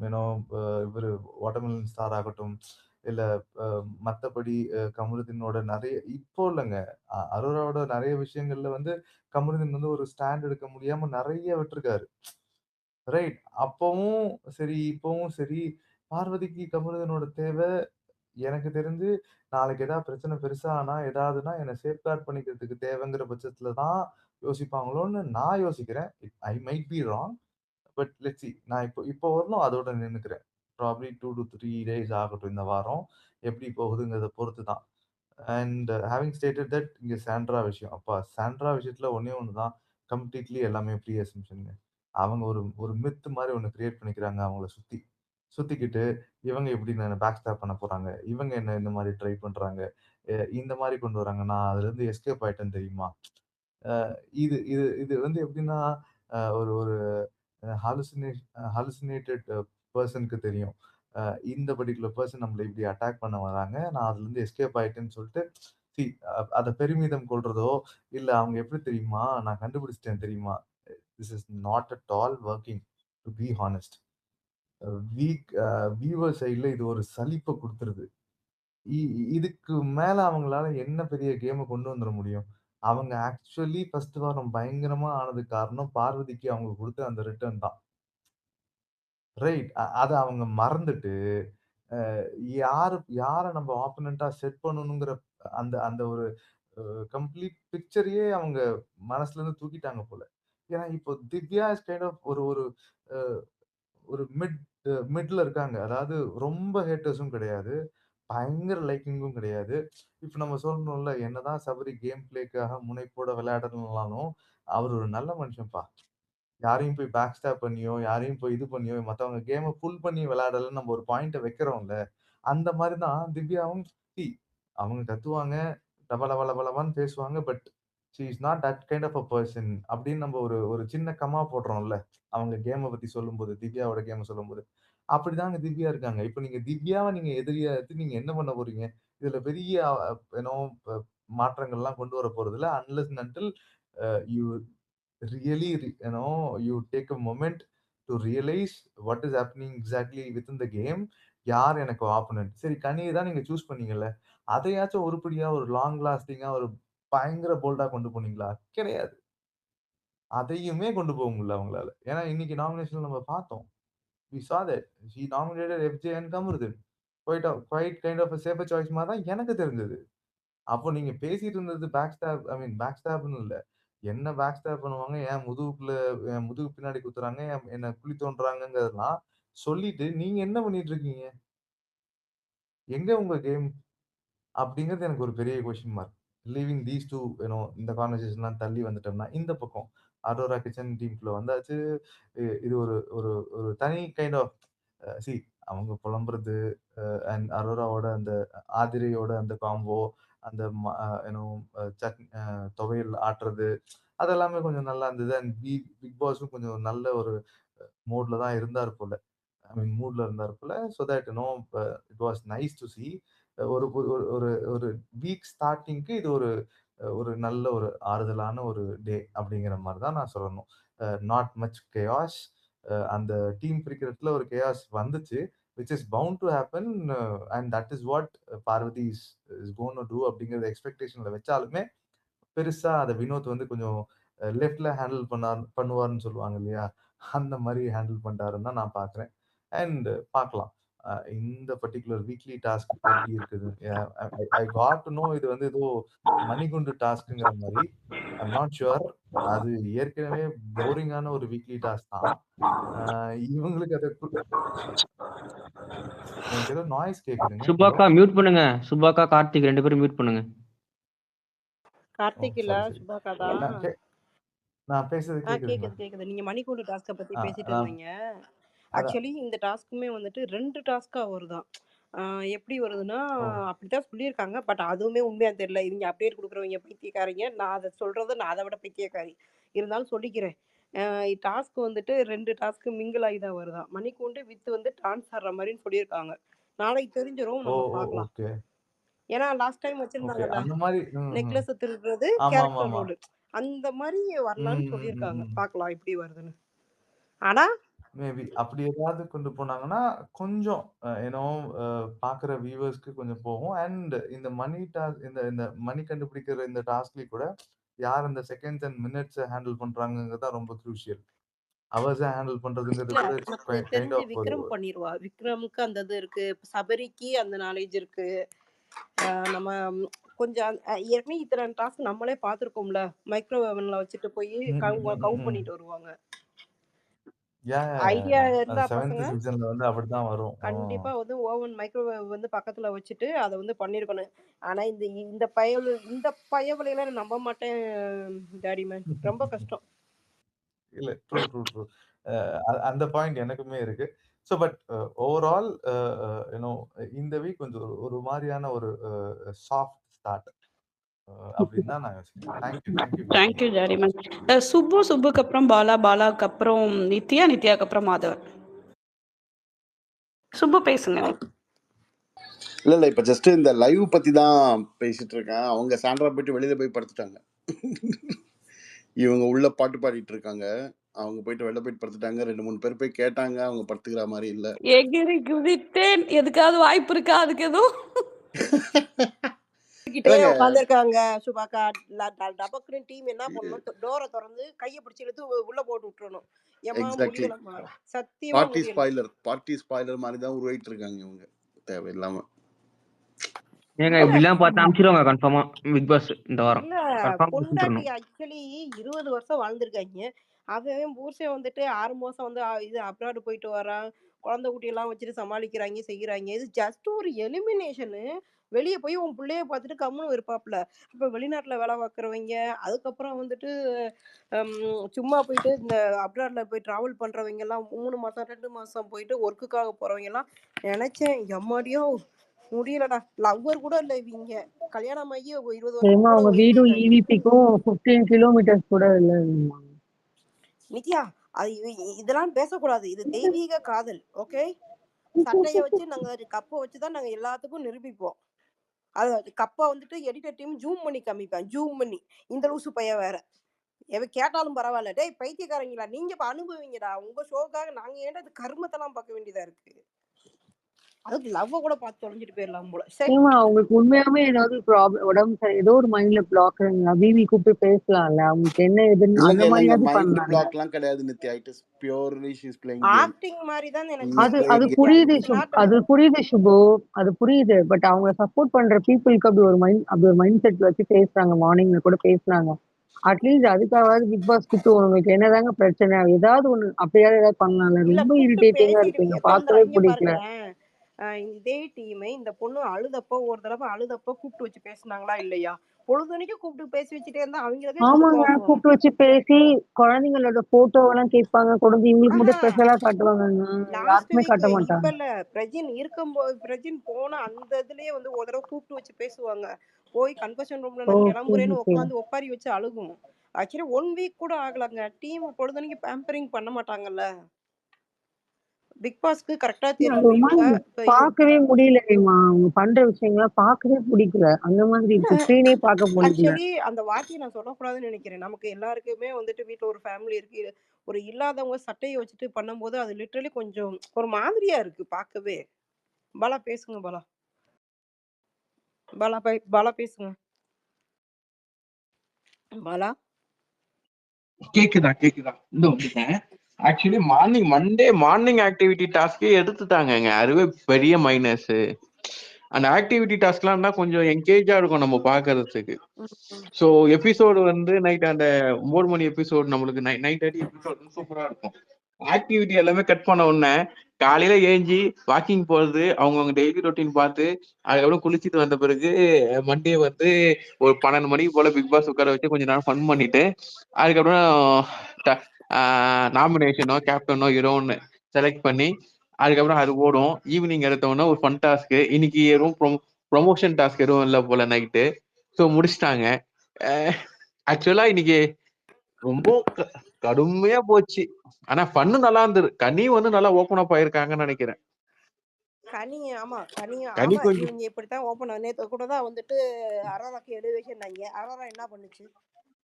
இவரு வாட்டர்மெலன் ஸ்டார் ஆகட்டும், இல்ல அ மத்தபடி கமருதீனோட நெறைய இப்போ இல்லங்க. அரோராவோட நெறைய விஷயங்கள்ல வந்து கமருதீன் வந்து ஒரு ஸ்டாண்ட் எடுக்க முடியாம நெறைய விட்டுருக்காரு. ரைட். அப்பவும் சரி, இப்பவும் சரி, பார்வதிக்கு கமருதீனோட தேவ எனக்கு தெரிஞ்சு நாளைக்கு ஏதாவது பிரச்சனை பெருசா ஆனா, ஏதாவதுன்னா என்ன சேஃப்கார்ட் பண்ணிக்கிறதுக்கு தேவைங்கிற பட்சத்தில தான் யோசிப்பாங்களோன்னு நான் யோசிக்கிறேன். I might be wrong. But let's see. நான் இப்போ இப்போ வரலும் அதோட நின்னுக்கிறேன். ப்ராபப்லி 2 டூ 3 டேஸ் ஆகட்டும் இந்த வாரம். எப்படி போகுதுங்கிறத பொறுத்து தான். அண்ட் ஹேவிங் ஸ்டேட்டட் தட் இங்க சாண்ட்ரா விஷயம். அப்பா சாண்ட்ரா விஷயத்துல ஒண்ணே ஒண்ணு தான். கம்ப்ளீட்லி எல்லாமே ப்ரீ அசம்ப்ஷன்ங்க. அவங்க ஒரு ஒரு மித் மாரி ஒண்ணு கிரியேட் பண்ணிக்கிறாங்க அவங்கள சுத்தி. சுத்திக்கிட்டு இவங்க எப்படி என்ன பேக் ஸ்டாப் பண்ண போறாங்க. இவங்க என்ன இந்த மாரி ட்ரை பண்றாங்க. இந்த மாரி கொண்டு வராங்க. நான் அதுலருந்து எஸ்கேப் ஆயிட்டேன் தெரியுமா? அ இது இது இது வந்து எப்படின்னா, ஒரு ஒரு ஹாலுசினேட்டட் பெர்சனுக்கு தெரியும். அ இந்த பர்ட்டிகுலர் பெர்சன் நம்மள இப்படி அட்டாக் பண்ண வராங்க. நான் அதுலருந்து எஸ்கேப் ஆயிட்டேன்னு சொல்லிட்டு, சி அத பெருமிதம் கொள்றதோ, இல்ல அவங்க எப்படி தெரியுமா? நான் கண்டுபிடிச்சுட்டேன் தெரியுமா? This is not at all working to be honest. Weak viewer சைட்ல இது ஒரு சலிப்ப குடுத்துருது. இதுக்கு மேல அவங்களால என்ன பெரிய கேம கொண்டு வந்துர முடியும்? அவங்க ஆக்சுவலி ஃபர்ஸ்ட் வாரம் பயங்கரமா ஆனதுக்கு காரணம் பார்வதிக்கு அவங்க குடுத்த அந்த ரிட்டர்ன் தான். ரைட். அத அவங்க மறந்துட்டு, அ யார நம்ம ஆப்போனன்ட்டா செட் பண்ணணுங்கிற அந்த அந்த ஒரு அ கம்ப்ளீட் பிக்சரையே அவங்க மனசுலருந்து தூக்கிட்டாங்க போல. ஏன்னா இப்போ திவ்யா இஸ் கைண்ட் ஆஃப் ஒரு ஒரு அ ஒரு மிட்ல இருக்காங்க. அதாவது ரொம்ப ஹேட்டர்ஸும் கிடையாது. பயங்கர லைக்கிங்கும் கிடையாது. இப்ப நம்ம சொல்லணும்ல, என்னதான் சபரி கேம் பிளேக்காக முனைப்போட விளையாடலனாலும், அவரு ஒரு நல்ல மனுஷன்ப்பா. யாரையும் போய் பேக் ஸ்டாப் பண்ணியோ, யாரையும் போய் இது பண்ணியோ, மத்தவங்க கேம புல் பண்ணி விளையாடலன்னு நம்ம ஒரு பாயிண்ட்ட வைக்கிறோம்ல. அந்த மாரி தான் திவ்யாவும் அவங்க கத்துவாங்க, லப லப லப லபான்னு பேசுவாங்க. But she is not that kind of a person அப்படின்னு நம்ம ஒரு ஒரு சின்ன கமா போடுறோம்ல. அவங்க கேம பத்தி சொல்லும்போது, திவ்யாவோட கேம சொல்லும்போது. அப்படிதாங்க திவ்யா இருக்காங்க. இப்ப நீங்க திவ்யாவ நீங்க எதிரியா எடுத்து நீங்க என்ன பண்ண போறீங்க? இதுல பெரிய யூனோ மாற்றங்கள்லாம் கொண்டு வர போறதில்ல. Unless and until you really you take a moment to realize what is happening exactly within the game. யார் எனக்கு ஆப்போனன்ட்? சரி கனிய தான் நீங்க சூஸ் பண்ணீங்கல்ல. அதையாச்சும் உருப்படியா ஒரு லாங் லாஸ்டிங்கா ஒரு பயங்கர போல்டா கொண்டு போனீங்களா? கிடையாது. அதையுமே கொண்டு போக முடியல அவங்களால. ஏன்னா இன்னைக்கு நாமினேஷன்ல நம்ம பார்த்தோம். We saw that. She nominated FJ and Kamruddin. Quite kind of a safer choice மாரி தான் எனக்கு தெரிஞ்சது. அப்போ நீங்க பேசிட்டு இருந்தது பேக் ஸ்டாப் பேக் ஸ்டாப்ன்னு இல்ல. என்ன பேக் ஸ்டாப் பண்ணுவாங்க, என் முதுகு பின்னாடி குத்துறாங்க, என்ன குழி தோண்டுறாங்கங்கிறதெல்லாம் சொல்லிட்டு, நீங்க என்ன பண்ணிட்டு இருக்கீங்க? எங்க உங்க கேம்? அப்படிங்கிறது எனக்கு ஒரு பெரிய கொஸ்டின் மார்க். லீவிங் தீஸ் 2 இந்த கான்வர்சேஷன்லாம் தள்ளி வந்துட்டோம்னா, இந்த பக்கம் அரோரா கிச்சன் டீம்குள்ள வந்தாச்சு. இது ஒரு ஒரு ஒரு தனி கைண்ட் ஆஃப் சி அவங்க புலம்புறது அண்ட் அரோராவோட அந்த ஆதிரையோட அந்த காம்போ, அந்த யூனோ துவையல் ஆட்டுறது, அதெல்லாமே கொஞ்சம் நல்லா இருந்தது. அண்ட் பிக் பாஸும் கொஞ்சம் நல்ல ஒரு மோட்ல தான் இருந்தார் போல. மூட்ல இருந்தார் போல. So that it was nice to see. ஒரு ஒரு ஒரு ஒரு வீக் ஸ்டார்ட்டிங்க்கு இது ஒரு ஒரு நல்ல ஒரு ஆறுதலான ஒரு டே அப்படிங்கிற மாரி தான் நான் சொல்லணும். Not much chaos. அந்த டீம் பிரிக்கிறதுல ஒரு கேயாஸ் வந்துச்சு. Which is bound to happen and that is what Parvathi is going to do அப்படிங்கிற எக்ஸ்பெக்டேஷன்ல வச்சாலுமே, பெருசா அத வினோத் வந்து கொஞ்சம் லெஃப்ட்ல ஹேண்டில் பண்ணுவார்ன்னு சொல்லுவாங்க இல்லையா? அந்த மாரி ஹேண்டில் பண்ணிட்டாருன்னு தான் நான் பார்க்குறேன். அண்ட் பார்க்கலாம். இந்த பர்ட்டிகுலர் வீக்லி டாஸ்க் எப்படி இருக்குது? ஐ காட் டு நோ இது வந்து ஏதோ மணிகுண்டு டாஸ்க்ங்கிற மாரி. ஐ அம் நாட் ஷூர். அது ஏற்கனவே போரிங்கான ஒரு வீக்லி டாஸ்க் தான். இவங்களுக்கு அத எனக்கு ஏதோ நாய்ஸ் கேட்குதுங்க. ஹலோ? சுபாக்கா மியூட் பண்ணுங்க. சுபாக்கா, கார்த்திக் 2 பேரும் மியூட் பண்ணுங்க. ஓ! கார்த்திக் இல்ல, சரி, சரி. சுபாக்கா நான் தான். நான் பேசுறது கேட்குதுங்களா? கேக்குது. நீங்க மணிக்கூண்டு டாஸ்க்க பத்தி ஆ பேசிட்டு நான் இருந்தீங்க. அதான் ஆக்சுவலி இந்த டாஸ்க்குமே வந்துட்டு 2 டாஸ்க்கா வருதாம். எப்படி வருதுன்னா, ஓ! அப்படித்தான் சொல்லியிருக்காங்க. பட் அதுவுமே உண்மையா தெரியல. இவங்க அப்டேட் குடுக்குறவங்க பைத்தியக்காரங்க. நான் அத விட பைத்தியக்காரி. இருந்தாலும் சொல்லிக்கிறேன். டாஸ்க் வந்துட்டு 2 டாஸ்க் மிங்கிள் ஆயி தான் வருதாம். மணிக்கூண்டு வித் வந்து டான்ஸ் ஆடுற மாரின்னு சொல்லியிருக்காங்க. நாளைக்கு தெரிஞ்சிரும். ஓ! நம்ம ஓ! பார்க்கலாம். ஓகே. ஏன்னா லாஸ்ட் டைம் ஓகே. வச்சிருந்தாங்கல்ல. அந்த மாரி நெக்லஸ திருடுறது கேரக்டர் ஆமாமாமா. ரோல். அந்த மாரி வரலான்னு சொல்லியிருக்காங்க. ம். பார்க்கலாம் எப்படி வருதுன்னு. ஆனா மேபி அப்படி ஏதாவது கொண்டு போனாங்கன்னா, கொஞ்சம் யூனோ பார்க்குற வியூவர்ஸ்க்கு கொஞ்சம் போகும். அண்ட் இந்த இந்த மணி கண்டுபிடிக்கிற இந்த டாஸ்க்லயும் கூட, யார் அந்த செகண்ட்ஸ் அண்ட் மினிட்ஸ ஹேண்டில் பண்றாங்கங்கிறது தான் ரொம்ப க்ரூஷியல். ஹவர்ஸ ஹேண்டில் பண்றதுங்கிறது இல்ல கூட இட்ஸ் நமக்கு கைண்ட் தெரிஞ்சு ஆஃப் ஒரு விக்ரம் பண்ணிருவா. விக்ரமுக்கு அந்த இது இருக்கு. சபரிக்கு அந்த நாலேட்ஜ் இருக்கு. நம்ம கொஞ்சம் ஏற்கனவே இத்தனை டாஸ்க் நம்மளே பார்த்துருக்கோம்ல. மைக்ரோவேவன்ல வச்சுட்டு போய் ம், ம், ம், ம், கவுண்ட் ம். பண்ணிட்டு வருவாங்க. யாஹ்! ஐடியா அது இருந்தா 7த் பசங்க சீசன்ல வந்து அப்படித்தான் வரும். கண்டிப்பா வந்து ஓவன் மைக்ரோவேவ் வந்து பக்கத்துல வச்சுட்டு அத வந்து பண்ணியிருக்கணும். ஆனா இந்த பயவலையெல்லாம் நான் நம்ப மாட்டேன் டாடி மேன். ரொம்ப கஷ்டம். இல்ல. ட்ரூ. அ அந்த பாயிண்ட் எனக்குமே இருக்கு. பட் ஓவரால் யூனோ இந்த வீக் கொஞ்சம் ஒரு ஒரு மாரியான ஒரு சாஃப்ட் ஸ்டார்ட் அப்படின்னு தான் நான் யோசிக்கிறேன். Thank you thank you Vicky. ஜாரிமன். சுப்புக்கு அப்புறம் பாலா, பாலாக்கு அப்புறம் நித்யா, நித்யாக்கு அப்புறம் மாதவன். சுப்பு பேசுங்க. இல்ல இப்ப ஜஸ்ட் இந்த லைவ் பத்தி தான் பேசிட்டு இருக்கேன். அவங்க சாண்ட்ரா போயிட்டு வெளியில போய் படுத்துட்டாங்க. இவங்க உள்ள பாட்டு பாடிட்டு இருக்காங்க. அவங்க போயிட்டு வெளில போயிட்டு படுத்துட்டாங்க. 2-3 பேர் போய் கேட்டாங்க. அவங்க படுத்துக்கிற மாதிரி இல்ல. எகிரி குதித்தேன். எதுக்காவது வாய்ப்பு இருக்கா அதுக்கு எதுவும்? கிட்டே உட்காந்துருக்காங்க சுபாக்கா. டபக்குன்னு டீம் என்ன பண்ணணும், டோரை திறந்து கையை பிடிச்சி இழுத்து உள்ள போட்டு விட்டுறணும். ஏமா எக்ஸாக்ட்லி. முடியலம்மா, சத்தியமா முடியல. பார்ட்டி ஸ்பாய்லர் மாதிரி தான் உருவாயிட்டு இருக்காங்க இவங்க தேவையில்லாம. ஏங்க இப்படிலாம் பார்த்து அனுப்பிச்சிருவாங்க கன்ஃபார்மா பிக் பாஸ் இந்த வாரம். இல்ல கன்ஃபார்ம் பொண்டாட்டி ஆக்சுவலி 20 வருஷம் வாழ்ந்திருக்காங்க. அவன் புருஷன் வந்துட்டு 6 மாசம் வந்து இது அப்ராடு போயிட்டு வரான். குழந்தை குட்டியெல்லாம் வச்சுட்டு சமாளிக்கிறாங்க செய்யறாங்க. இது ஜஸ்ட் ஒரு எலிமினேஷனு. வெளியே போய் உன் பிள்ளைய பார்த்துட்டு கம்முன்னு இருப்பாப்ல. அப்ப வெளிநாட்டுல வேலை பார்க்குறவங்க, அதுக்கப்புறம் வந்துட்டு சும்மா போயிட்டு இந்த அப்ராட்ல போய் டிராவல் பண்றவங்க எல்லாம் 3 மாசம் 2 மாசம் போயிட்டு ஒர்க்குக்காக போறவங்க எல்லாம் நினைச்சேன் எம்மாடியோ முடியலடா. லவ்வர் கூட இல்ல இவங்க. கல்யாணம் ஆகி 20 வருஷம் ஹேமா கூட அவங்க வீடும் இருக்காங்க. ஈவிபிக்கும் 15 கிலோமீட்டர்ஸ் கூட இல்லை. நித்யா, அது இதெல்லாம் பேசக்கூடாது. இது தெய்வீக காதல். ஓகே, சட்டையை வச்சு நாங்க கப்பை வச்சுதான் நாங்க எல்லாத்துக்கும் நிரூபிப்போம். அது கப்பை வந்துட்டு எடிட்டர் டீம் ஜூம் பண்ணி காமிப்பேன். ஜூம் பண்ணி இந்த லூசு பையன் வேற எவன் கேட்டாலும் பரவாயில்ல. டேய் பைத்தியக்காரங்களா, நீங்க அனுபவிங்கடா. உங்க ஷோக்காக நாங்க ஏன்டா இது கர்மத்தெல்லாம் பார்க்க வேண்டியதா இருக்கு. அதுக்கு லவ் கூட பார்த்து தொலைஞ்சிட்டு போயிடலாம் போல. சரி, ஏமா அவங்களுக்கு உண்மையாவே ஏதாவது ப்ராப்ளம், உடம்பு சரி, ஏதோ ஒரு மைண்ட்ல பிளாக், பிபி கூப்பிட்டு பேசலாம்ல, அவங்களுக்கு என்ன ஏதுன்னு அந்த இல்லைங்க மாதிரியாவது மைண்ட் பண்ணலாம்ல. பிளாக்லாம் கிடையாது Nithya. It is purely she is playing game. Acting மாதிரி தான் எனக்கு She is அது தெரியுது அது playing நித்யா. புரியுது இட்ஸ் நாட் அது புரியுது சுபு, அது புரியுது. பட் அவங்க சப்போர்ட் பண்ற பீப்புளுக்கு அப்படி ஒரு மைண்ட் செட் வச்சு பேசுறாங்க. மார்னிங்ல கூட பேசுறாங்க. அட்லீஸ்ட் அதுக்காவது பிக் பாஸ் கூப்பிட்டு உங்களுக்கு என்னதாங்க பிரச்சனை, ஏதாவது ஒண்ணு அப்படியாவது ஏதாவது பண்ணலாம்ல. இல்ல ரொம்ப கூப்பிட்டு இரிட்டேட்டிங்கா பேசிட்டு இருக்குங்க, சந்திரா பார்க்கவே இங்க பிடிக்கல. பாருங்களேன். இதே டீமை இந்த பொண்ணு அழுதப்போ ஒரு தடவை அழுதப்போ கூப்பிட்டு வச்சு பேசுனாங்களா இல்லையா? பொழுதுனைக்கும் கூப்பிட்டு பேசி வச்சுட்டே இருந்தா அவங்களுக்கே ஆமாங்க, கடுப்பாகும். கூப்பிட்டு வச்சு பேசி குழந்தைங்களோட போட்டோவெல்லாம் கேட்பாங்க, கொண்டு இவங்களுக்கு மட்டும் ஆஹா, ஸ்பெஷலா காட்டுவாங்க, லாஸ்ட் யாருக்குமே வீக் காட்ட இப்ப மாட்டாங்க. இல்ல, பிரஜின் போன அந்த இதுலயே வந்து ஒரு தடவை கூப்பிட்டு வச்சு பேசுவாங்க. போய் கன்ஃபெஷன் ரூம்ல நான் ஓகே கிளம்புறேன்னு ஓகே. உட்காந்து ஒப்பாரி வச்சு அழுகும். ஆக்சுவலி 1 வீக் கூட ஆகலங்க. டீம் பொழுதுனைக்கு பேம்பரிங் பண்ண மாட்டாங்கல்ல. பிக் பாஸ்க்கு கரெக்டா அது தெரியும் ஒரு இவங்க. மாதிரி இப்ப பார்க்கவே முடியலமா, அவங்க பண்ற விஷயங்கள்லாம் பார்க்கவே பிடிக்கல. அந்த மாதிரி இருக்கு, ஸ்க்ரீனே பார்க்க பிடிக்கல. ஆக்சுவலி அந்த வார்த்தையை நான் சொல்லக்கூடாதுன்னு நினைக்கிறேன். நமக்கு எல்லாருக்குமே வந்துட்டு வீட்டுல ஒரு ஃபேமிலி இருக்கு. ஒரு இல்லாதவங்க சட்டையை வச்சுட்டு பண்ணும்போது அது லிட்டரலி கொஞ்சம் ஒரு மாதிரியா இருக்கு பார்க்கவே. பாலா பேசுங்க பாலா. பாலா பேசுங்க பாலா. கேக்குதா இந்த வந்துட்டேன். ஆக்சுவலி மண்டே மார்னிங் ஆக்டிவிட்டி டாஸ்கே எடுத்துட்டாங்கங்க. அதுவே பெரிய மைனஸ். அந்த ஆக்டிவிட்டி டாஸ்க்லாம் இருந்தா கொஞ்சம் என்கேஜா இருக்கும் நம்ம பாக்குறதுக்கு. ஸோ எபிசோடு வந்து நைட் அந்த 9 மணி எபிசோடு நம்மளுக்கு 9:30 எபிசோடு சூப்பரா இருக்கும். ஆக்டிவிட்டி எல்லாமே கட் பண்ண உடனே காலையில ஏஞ்சி வாக்கிங் போறது, அவங்கவுங்க டெய்லி ரொட்டீன் பார்த்து அதுக்கப்புறம் குளிச்சுட்டு வந்த பிறகு மண்டே வந்து ஒரு 12 மணிக்கு போல பிக் பாஸ் உட்கார வச்சு கொஞ்ச நேரம் ஃபன் பண்ணிட்டு அதுக்கப்புறம் நாமினேஷனோ கேப்டனோ ஏதோ ஒன்று செலக்ட் பண்ணி அதுக்கப்புறம் அது ஓடும். ஈவினிங் எடுத்தோன்னா ஒரு ஃபன் டாஸ்க்கு. இன்னைக்கு எதுவும் ப்ரொமோஷன் டாஸ்க் எதுவும் இல்லை போல நைட்டு. ஸோ முடிச்சிட்டாங்க. ஆக்சுவலா இன்னைக்கு ரொம்ப கடுமையா போச்சு. ஆனா ஃபன்னு நல்லா இருந்தது. கனி வந்து நல்லா ஓப்பன் அப் ஆயிருக்காங்கன்னு நினைக்கிறேன். கனி ஆமா கனி கொஞ்சம் இவங்க இப்படித்தான் ஓப்பன். நேற்று கூட தான் வந்துட்டு அரோராக்கு எலிவேஷன்னாங்க. அரோரா என்ன பண்ணுச்சு?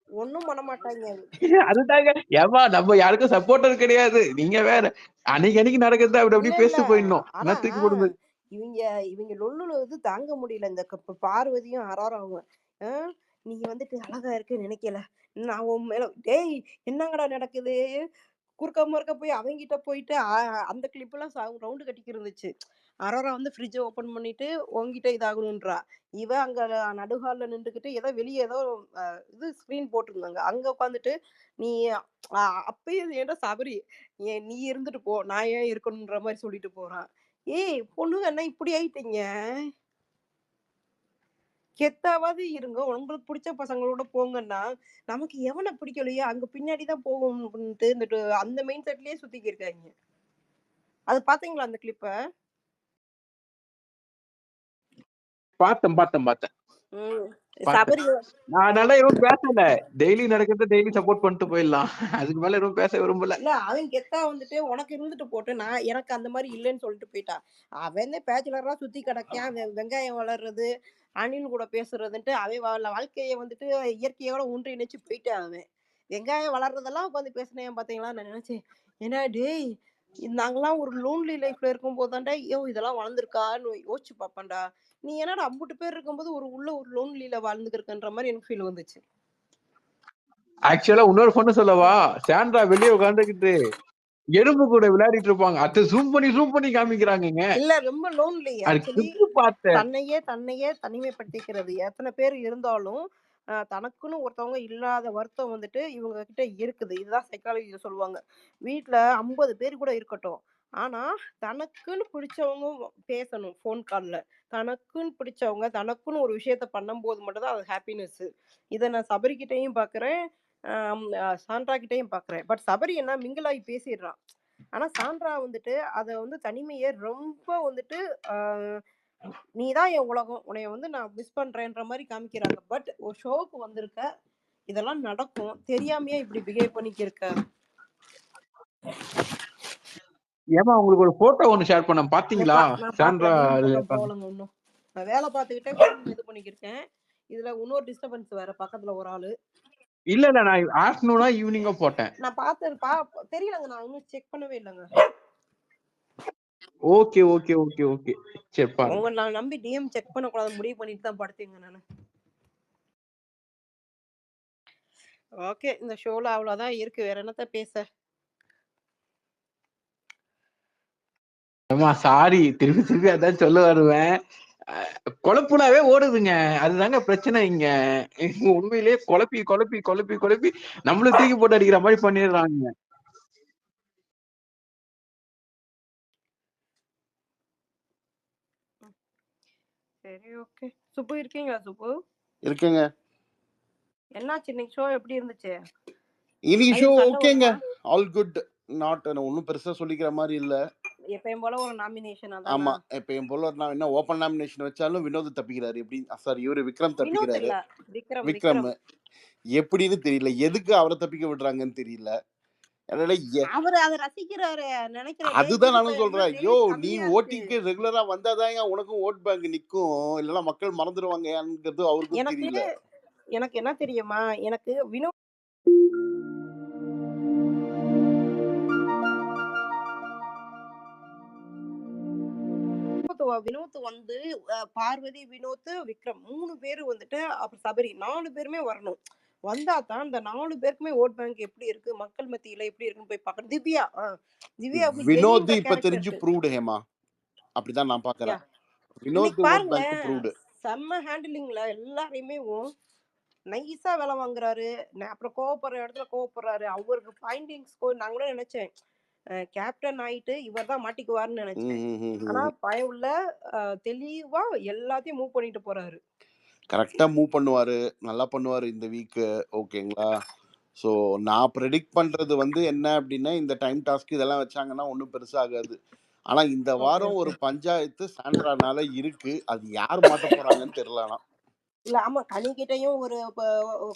ஒன்னும் பண்ண மாட்டாங்க. அதுதாங்க ஏமா நம்ம யாருக்கும் சப்போர்ட்டர் கிடையாது. நீங்க வேற அன்னைக்கு நடக்கிறது அப்படி இல்ல அப்படி இல்ல பேசிட்டு போயிடணும். ஆனா தூக்கி போடுது. இவங்க லொல்லுல இது தாங்க முடியல. இந்த பார்வதியும் அரோராவும். நீ வந்துட்டு அழகா இருக்கு நினைக்கல, நான் உன் மேல டேய் என்னங்கடா நடக்குது? குறுக்க முறுக்க போய் அவங்கிட்ட போயிட்டு அந்த கிளிப் எல்லாம் ரவுண்டு கட்டிக்கு இருந்துச்சு. அரோரா வந்து ஃப்ரிட்ஜை ஓபன் பண்ணிட்டு உங்ககிட்ட இதாகணும்ன்றா. இவ அங்க நடுஹால்ல நின்றுக்கிட்டு ஏதோ வெளியே ஏதோ இது ஸ்கிரீன் போட்டிருந்தாங்க, அங்க உட்காந்துட்டு நீ அப்பயும் ஏன்டா சபரி நீ இருந்துட்டு போ, நான் ஏன் இருக்கணும்ன்ற மாதிரி சொல்லிட்டு போறான். ஏய் பொண்ணுங்க என்ன இப்படி ஆயிட்டீங்க? கெத்தாவது இருங்க, உங்களுக்கு பிடிச்ச பசங்களோட போங்கன்னா. நமக்கு எவனை பிடிக்கலையோ அங்க பின்னாடிதான் போகும்ட்டு அந்த மெயின் செட்லயே சுத்திக்கி இருக்காங்க. அது பாத்தீங்களா அந்த கிளிப்ப? பார்த்தேன். சபரி நான் அதனால எதுவும் பேசல. டெய்லி நடக்கிறத டெய்லி சப்போர்ட் பண்ணிட்டு போயிடலாம். அதுக்கு மேல எதுவும் பேச விரும்பல. இல்ல, அவன் கெத்தா வந்துட்டு உனக்கு இருந்துட்டு போட்டு நான் எனக்கு அந்த மாதிரி இல்லைன்னு சொல்லிட்டு போயிட்டான். அவன் பேச்சுலரா சுத்தி கிடக்கான். வெங்காயம் வளர்றது, அணில் கூட பேசுறதுன்ட்டு அவன் வாழ்க்கையை வந்துட்டு இயற்கையோட ஒன்றிணைச்சு போயிட்டான். அவன் வெங்காயம் வளர்றதெல்லாம் உட்காந்து பேசினேன் பாத்தீங்களா? நான் நினைச்சேன், ஏன்னா டேய் நாங்கெல்லாம் ஒரு லோன்லி லைஃப்ல இருக்கும் போதாண்டா இதெல்லாம் வளர்ந்துருக்கான்னு யோசிச்சு பாப்பேன்டா. நீ என்னடா அம்புட்டு பேர் இருக்கும்போது ஒரு லோன்லில வாழ்ந்துருக்குன்ற மாதிரி எனக்கு ஃபீல் வந்துச்சு. ஆக்சுவலா இன்னொரு பொண்ணு சொல்லவா, சாண்ட்ரா வெளியே உட்காந்துக்கிட்டு எறும்பு கூட விளையாடிட்டு இருப்பாங்க. அது ஜூம் பண்ணி காமிக்கிறாங்க. இல்ல ரொம்ப லோன்லி. ஆக்சுவலி பார்த்தேன். தன்னையே தனிமைப்படுத்திக்கிறது. எத்தனை பேர் இருந்தாலும் தனக்குன்னு ஒருத்தவங்க இல்லாத வருத்தம் வந்துட்டு இவங்க கிட்ட இருக்குது. இதுதான் சைக்காலஜில சொல்லுவாங்க. வீட்டுல 50 பேர் கூட இருக்கட்டும், ஆனா தனக்குன்னு பிடிச்சவங்க பேசணும் போன் கால்ல. தனக்குன்னு பிடிச்சவங்க தனக்குன்னு ஒரு விஷயத்த பண்ணும்போது மட்டும் தான் அது ஹாப்பினஸ். இதை நான் சபரிக்கிட்டையும் பாக்குறேன், சாண்ட்ரா கிட்டையும் பாக்குறேன். பட் சபரி என்ன மிங்கிளாகி பேசிடுறான். ஆனா சாண்ட்ரா வந்துட்டு அதை வந்து தனிமையை ரொம்ப வந்துட்டு நீ தான் என் உலகம், உன்னைய வந்து நான் மிஸ் பண்றேன்ற மாதிரி காமிக்கிறாங்க. பட் ஒரு ஷோவுக்கு வந்திருக்க, இதெல்லாம் நடக்கும் தெரியாமையே இப்படி பிஹேவ் பண்ணிக்கிருக்க. ஏமா உங்களுக்கு ஒரு போட்டோ ஒன்னு ஷேர் பண்ண பாத்தீங்களா? நான் சாண்ட்ரா பார்க்கல, DM பக்கம் போகலங்க இன்னும். நான் வேலை பார்த்துக்கிட்டே இது பண்ணிக்கிருக்கேன். இதுல இன்னொரு டிஸ்டர்பன்ஸ் வேற, பக்கத்துல ஒரு ஆளு. இல்ல நான் ஆஃப்டர்நூனா ஈவினிங்கா போட்டேன். நான் பார்த்தது தெரியலங்க, நான் இன்னும் செக் பண்ணவே இல்லைங்க. ஓகே ஓகே ஓகே ஓகே சரி பாருங்க. உங்க நான் நம்பி DM செக் பண்ணக்கூடாது முடிவு பண்ணிட்டு தான் படுத்தீங்க நானு. ஓகே, இந்த ஷோல அவ்வளவுதான் இருக்கு, வேற என்னத்த பேச. அம்மா சாரி, திருப்பி அதான் சொல்ல வருவேன். குழப்புனாவே ஓடுதுங்க, அதுதாங்க பிரச்சனை இங்க. உண்மையிலேயே குழப்பி குழப்பி குழப்பி குழப்பி நம்மளும் தூக்கி போட்டு அடிக்கிற மாதிரி பண்ணிடுறாங்க. சரி ஓகே. சுப்பு இருக்கீங்களா? சுப்பு இருக்குங்க. என்னாச்சு இன்னைக்கு ஷோ எப்படி இருந்துச்சு? இன்னைக்கு ஷோ ஓகேங்க, ஆல் குட். நாட் ஒன்றும் பெருசா சொல்லிக்கிற மாதிரி இல்ல. எப்பயும் போல ஒரு நாமினேஷன். ஆமா, எப்பயும் போல நான் என்ன ஓப்பன் நாமினேஷன் வச்சாலும் வினோத் தப்பிக்கிறாரு. எப்படி சாரி, இவரு விக்ரம் தப்பிக்கிறாரு. விக்ரம் எப்படின்னு தெரியல, எதுக்கு அவரை தப்பிக்க விடுறாங்கன்னு தெரியல. அவரு அதை ரசிக்கிறாரு நினைக்கிறேன். அதுதான் நானும் சொல்றேன். ஐயோ, நீ ஓட்டிங்க்கு ரெகுலரா வந்தாதான் உனக்கும் ஓட் பேங்க் நிக்கும், இல்லைன்னா மக்கள் மறந்துடுவாங்கன்றது அவருக்கும் தெரியல. எனக்கு என்ன தெரியுமா, எனக்கு வினோத் வந்து பார்வதி, வினோத், விக்ரம் 3 பேரு வந்துட்டு, அப்புறம் சபரி 4 பேருமே வரணும். வந்தா தான் இந்த 4 பேருக்குமே ஓட் பேங்க் எப்படி இருக்கு, மக்கள் மத்தியில எப்படி இருக்குன்னு போய் பார்க்கணும். திவ்யா வினோத் இப்ப தெரிஞ்சு ப்ரூவ்டு ஹேமா, அப்படிதான் நான் பாக்குறேன். வினோத் ஓட் பேங்க் ப்ரூவ்டு. செம்ம ஹேண்டிலிங்ல எல்லாரையுமே நைஸா வேலை வாங்குறாரு. அப்புறம் கோவப்படுற இடத்துல கோவப்படுறாரு. அவருக்கு ஃபைண்டிங்ஸ் நான் கூட நினைச்சேன் கேப்டன் ஆயிட்டு இவர் தான் மாட்டிக்குவாருன்னு நினைச்சேன். ஆனா பயவுள்ள தெளிவா எல்லாத்தையும் மூவ் பண்ணிட்டு போறாரு. கரெக்டா மூவ் பண்ணுவாரு, நல்லா பண்ணுவாரு இந்த வீக். ஓகேங்களா? ஸோ நான் ப்ரெடிக்ட் பண்றது வந்து என்ன அப்படின்னா, இந்த டைம் டாஸ்க் இதெல்லாம் வச்சாங்கன்னா ஒன்றும் பெருசாகாது. ஆனா இந்த வாரம் ஒரு பஞ்சாயத்து சாண்ட்ரானால இருக்கு, அது யார் மாட்ட போறாங்கன்னு தெரியல. இல்ல ஆமா, கனி கிட்டையும் ஒரு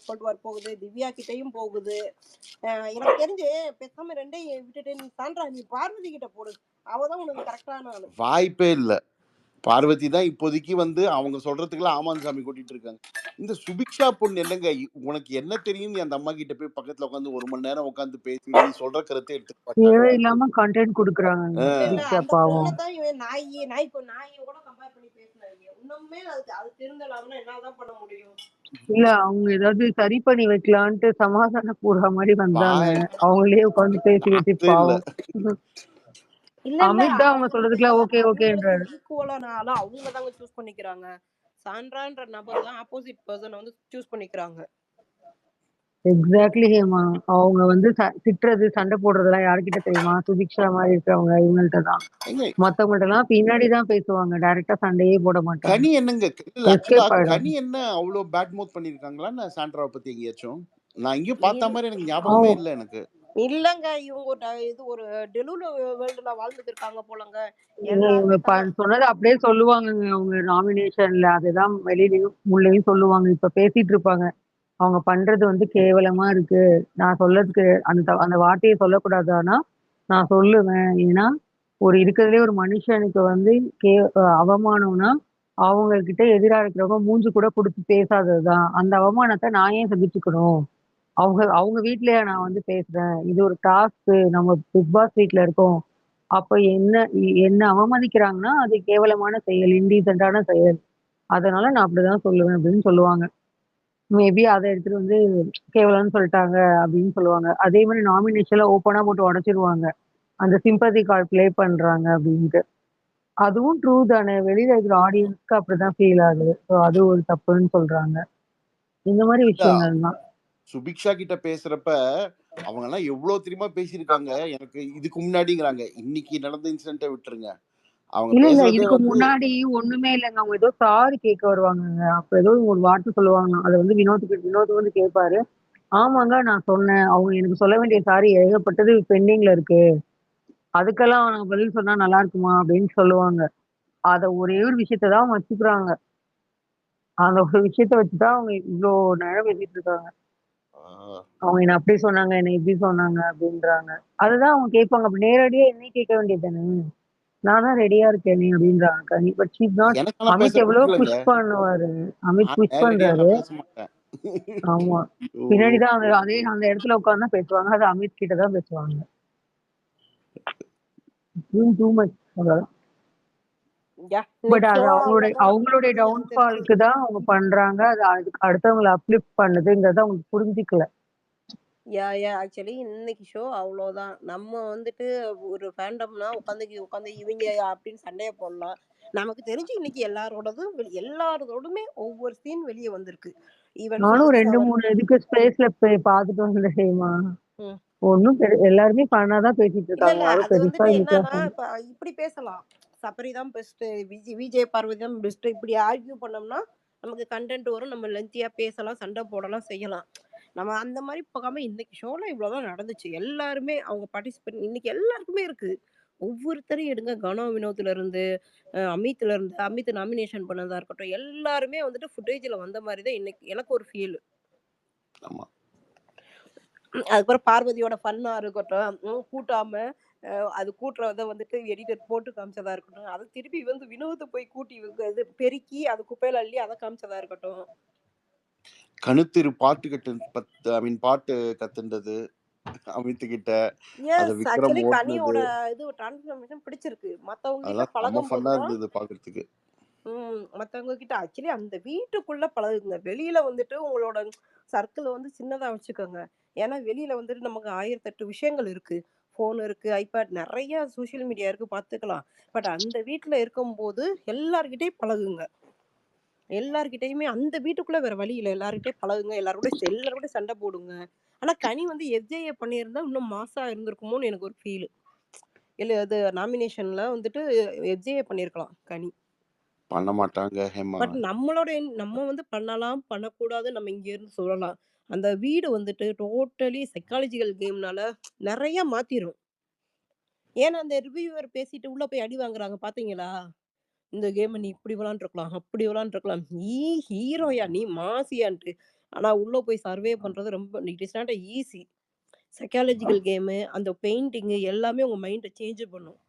கொண்டு போகுது, திவ்யா கிட்டையும் போகுது. எனக்கு தெரிஞ்சு பேசாம ரெண்டையும் விட்டுட்டு நீ சாண்ட்ரா, நீ பார்வதி கிட்ட போடு, அவதான் உனக்கு கரெக்டான ஆளு. வாய்ப்பே இல்ல. பார்வதி தான் இப்போதைக்கு வந்து அவங்க சொல்றதுக்குலாம் ஆமான் சாமி கூட்டிட்டு இருக்காங்க. இந்த சுபிக்ஷா பொண்ணு என்னங்க, உனக்கு என்ன தெரியும்? அந்த அம்மா கிட்ட போய் பக்கத்துல உட்காந்து 1 மணி நேரம் உட்காந்து பேசி நீ சொல்ற கருத்தை எடுத்து தேவையில்லாம கண்டென்ட் கொடுக்குறாங்க. இல்ல அவங்க ஏதாவது சரி பண்ணி வைக்கலான்ட்டு சமாதான போடுற மாதிரி வந்தாங்க, அவங்களே உட்காந்து பேசி வச்சு பாவம். அமித் தான் அவங்க சொல்றதுக்குலாம் ஓகே ஓகேன்றாரு. ஈக்குவலான ஆளா அவங்க தாங்க சூஸ் பண்ணிக்கிறாங்க. சாண்ட்ரான்ற நபர் தான் ஆப்போசிட் பர்சன் வந்து சூஸ் பண்ணிக்கிறாங்க. எக்ஸாக்ட்லி ஹேமா, அவங்க வந்து திட்டுறது சண்டை போடுறதெல்லாம் யாருக்கிட்ட தெரியுமா? சுபிக்ஷா மாதிரி இருக்கிறவங்க இவங்கள்ட்ட தான். மத்தவங்கள்ட்ட எல்லாம் பின்னாடிதான் பேசுவாங்க, டைரக்டா சண்டையே போட மாட்டாங்க. கனி என்னங்க, கனி என்ன அவ்வளவு பேட் மவுத் பண்ணிருக்காங்களா நான் சாண்ட்ராவை பத்தி எங்கேயாச்சும்? நான் எங்கேயும் பார்த்த மாதிரி எனக்கு ஞாபகமே இல்ல. எனக்கு இல்லங்க, இவங்க இது ஒரு டெலுல வேர்ல்டுல வாழ்ந்துட்டு இருக்காங்க போலங்க. சொன்னது அப்படியே சொல்லுவாங்க அவங்க நாமினேஷன்ல, அதுதான் வெளியிலயும் உள்ளேயும் சொல்லுவாங்க. இப்ப பேசிட்டு இருப்பாங்க, அவங்க பண்றது வந்து கேவலமா இருக்கு, நான் சொல்லதுக்கு அந்த வார்த்தையை சொல்லக்கூடாதானா நான் சொல்லுவேன். ஏன்னா ஒரு இருக்கிறதுலே ஒரு மனுஷனுக்கு வந்து அவமானம்னா அவங்க கிட்ட எதிராக இருக்கிறவங்க மூஞ்சி கூட கொடுத்து பேசாததுதான். அந்த அவமானத்தை நான் ஏன் சகிச்சுக்கணும்? அவங்க வீட்லயா நான் வந்து பேசுறேன்? இது ஒரு டாஸ்க், நம்ம பிக் பாஸ் வீட்ல இருக்கோம். அப்ப என்ன அவமதிக்கிறாங்கன்னா அது கேவலமான செயல், இன்டீசென்டான செயல். அதனால நான் அப்படிதான் சொல்லுவேன் அப்படின்னு சொல்லுவாங்க. மேபி அதை எடுத்துட்டு வந்து கேவலம்னு சொல்லிட்டாங்க அப்படின்னு சொல்லுவாங்க. அதே மாதிரி நாமினேஷன்ல ஓப்பனா போட்டு உடைச்சிருவாங்க, அந்த சிம்பதி கார்டு பிளே பண்றாங்க அப்படின்ட்டு. அதுவும் ட்ரூ தானே, வெளியில இருக்கிற ஆடியன்ஸ்க்கு அப்படிதான் ஃபீல் ஆகுது. ஸோ அது ஒரு தப்புன்னு சொல்றாங்க. இந்த மாதிரி விஷயங்கள் தான். சுபிக்ஷா கிட்ட பேசுறப்ப அவங்க எல்லாம் எவ்வளவு தெரியுமா பேசியிருக்காங்க எனக்கு இதுக்கு முன்னாடிங்கிறாங்க. இன்னைக்கு நடந்த இன்சிடென்ட்டை விட்டுருங்க, இல்ல இதுக்கு முன்னாடி ஒண்ணுமே இல்லைங்க. அவங்க ஏதோ சாரி கேட்க வருவாங்க, அப்ப ஏதோ ஒரு வார்த்தை சொல்லுவாங்க, அதை வந்து வினோத் வந்து கேட்பாரு. ஆமாங்க நான் சொன்னேன், அவங்க எனக்கு சொல்ல வேண்டிய சாரி ஏகப்பட்டது பெண்டிங்ல இருக்கு, அதுக்கெல்லாம் அவங்க பதில் சொன்னா நல்லா இருக்குமா அப்படின்னு சொல்லுவாங்க. அத ஒரே ஒரு விஷயத்த தான் அவங்க வச்சுக்கிறாங்க. அந்த ஒரு விஷயத்த வச்சு தான் அவங்க இவ்ளோ நேரம் பேசிட்டு இருக்காங்க. ஆஹ் அவங்க என்ன அப்படி சொன்னாங்க, என்ன இப்படி சொன்னாங்க அப்படின்றாங்க. அதுதான் அவங்க கேட்பாங்க. அப்ப நேரடியா என்னைய கேட்க வேண்டியது தானே. நான் தான் ரெடியா இருக்கேனே அப்படின்றாங்க கனி. But she is not. எனக்கு நான் பேச அமித் எவ்வளோ பிடிக்கலங்க. புஷ் பண்ணுவாரு. அமித் நான் புஷ் நேரடியா பண்றாரு. நான் பேச மாட்டேன். ஆமா. ஓ, பின்னாடி தான் அதே அந்த இடத்துல உட்கார்ந்து தான் பேசுவாங்க. அது அமித் கிட்ட தான் பேசுவாங்க. Too much. யா பட் இன்னைக்கு அது ஷோ அவங்களுடைய அவ்வளோதான் அவங்களுடைய எனக்கு தெரிஞ்சு. டவுன்ஃபாலுக்கு தான் அவங்க பண்றாங்க. அது அதுக்கு அடுத்தவங்களை அப்லிஃப்ட் பண்ணுதுங்கிறத அவங்க புரிஞ்சுக்கல. ஆக்சுவலி இன்னைக்கு ஷோ அவ்வளோதான். நம்ம வந்துட்டு ஒரு ஃபேண்டம்னா உட்காந்து இவங்க அப்படின்னு சண்டையை போடலாம். நமக்கு தெரிஞ்சு இன்னைக்கு எல்லாரோடதுமே ஒவ்வொரு சீன் வெளியே வந்திருக்கு. ஈவன் நானும் ஃபிசிக்ஸ் 2-3 இதுக்கு ஸ்பேஸ்ல போய் பார்த்துட்டு வந்தேன் ஹேமா. ம் ஒன்னும் எல்லாருமே பண்ணாதான் பேசிட்டு இல்ல இருக்காங்க. இல்ல யாரும் அது பெருசா வந்துட்டு என்னன்னா வித்தியாசம். இப்ப இப்படி பேசலாம். சபரி தான் பெஸ்ட், விஜய் பார்வதி தான் பெஸ்ட், இப்படி ஆர்கியூ பண்ணோம்னா நமக்கு கண்டென்ட் வரும். நம்ம லென்த்தியா பேசலாம், சண்டை போடலாம், செய்யலாம். நம்ம அந்த மாதிரி போகாம இன்னைக்கு ஷோல இவ்வளவுதான் நடந்துச்சு. எல்லாருமே அவங்க பார்ட்டிசிபேட் இன்னைக்கு எல்லாருக்குமே இருக்கு. ஒவ்வொருத்தரையும் எடுங்க, கனோ வினோத்ல இருந்து அமித்ல இருந்து அமித் நாமினேஷன் பண்ணதா இருக்கட்டும், எல்லாருமே வந்துட்டு ஃபுட்டேஜ்ல வந்த மாதிரி தான் இன்னைக்கு எனக்கு ஒரு ஃபீல். ஆமா. அதுக்கப்புறம் பார்வதியோட ஃபன்னா இருக்கட்டும், கூட்டாம அது கூட்டுறத வந்துட்டு எடிட்டர் போட்டு காமிச்சதா இருக்கட்டும், அதை திருப்பி வந்து வினோத போய் கூட்டி இது பெருக்கி அது குப்பையில அள்ளி அதை காமிச்சதா இருக்கட்டும். கணுத்திரு பாட்டு கத்துன்றது அமித் கிட்ட, அத எஸ், விக்ரம் ஆக்சுவலி ஓட்டுனது, கனியோட இது டிரான்ஸ்ஃபர்மேஷன் பிடிச்சிருக்கு. மத்தவங்க கிட்ட அதெல்லாம் செம்ம பழகும் ஃபன்னா போதுதான் இருந்தது பாக்குறதுக்கு. மத்தவங்க கிட்ட ஆக்சுவலி அந்த வீட்டுக்குள்ள பழகுங்க. வெளியில வந்துட்டு உங்களோட சர்க்கிள் வந்து சின்னதா வச்சுக்கோங்க. ஏன்னா வெளியில வந்துட்டு நமக்கு 1008 விஷயங்கள் இருக்கு. ஃபோன் இருக்கு, ஐபேட், நிறைய சோஷியல் மீடியா இருக்கு, பார்த்துக்கலாம். பட் அந்த வீட்டுல இருக்கும்போது எல்லார்கிட்டயும் பழகுங்க. எல்லார்கிட்டயுமே அந்த வீட்டுக்குள்ள வேற வழி இல்லை. எல்லார்கிட்டயும் பழகுங்க, எல்லாரோட சண்டை போடுங்க. ஆனா கனி வந்து எஃப்ஜேஏ பண்ணியிருந்தா இன்னும் மாசா இருந்திருக்குமோன்னு எனக்கு ஒரு ஃபீல். இல்ல அது நாமினேஷன்ல வந்துட்டு எஃப்ஜேஏ பண்ணியிருக்கலாம் கனி. பண்ண மாட்டாங்க ஹேமா. பட் நம்ம வந்து பண்ணலாம், பண்ணக்கூடாது, நம்ம இங்க இருந்து சொல்லலாம். அந்த வீடு வந்துட்டு டோட்டலி சைக்காலஜிக்கல் கேம்னால நிறைய மாத்திரும். ஏன்னா அந்த ரிவ்யூவர் பேசிட்டு உள்ள போய் அடி வாங்குறாங்க பாத்தீங்களா? இந்த கேம் நீ இப்படி விளாண்டுருக்கலாம், அப்படி விளாண்டுருக்கலாம், நீ ஹீரோயா, நீ மாசியான்ட்டு. ஆனா உள்ள போய் சர்வே பண்றது ரொம்ப it is not easy. Psychological game, அந்த பெயிண்டிங் எல்லாமே உங்க மைண்டை சேஞ்ச் பண்ணும்.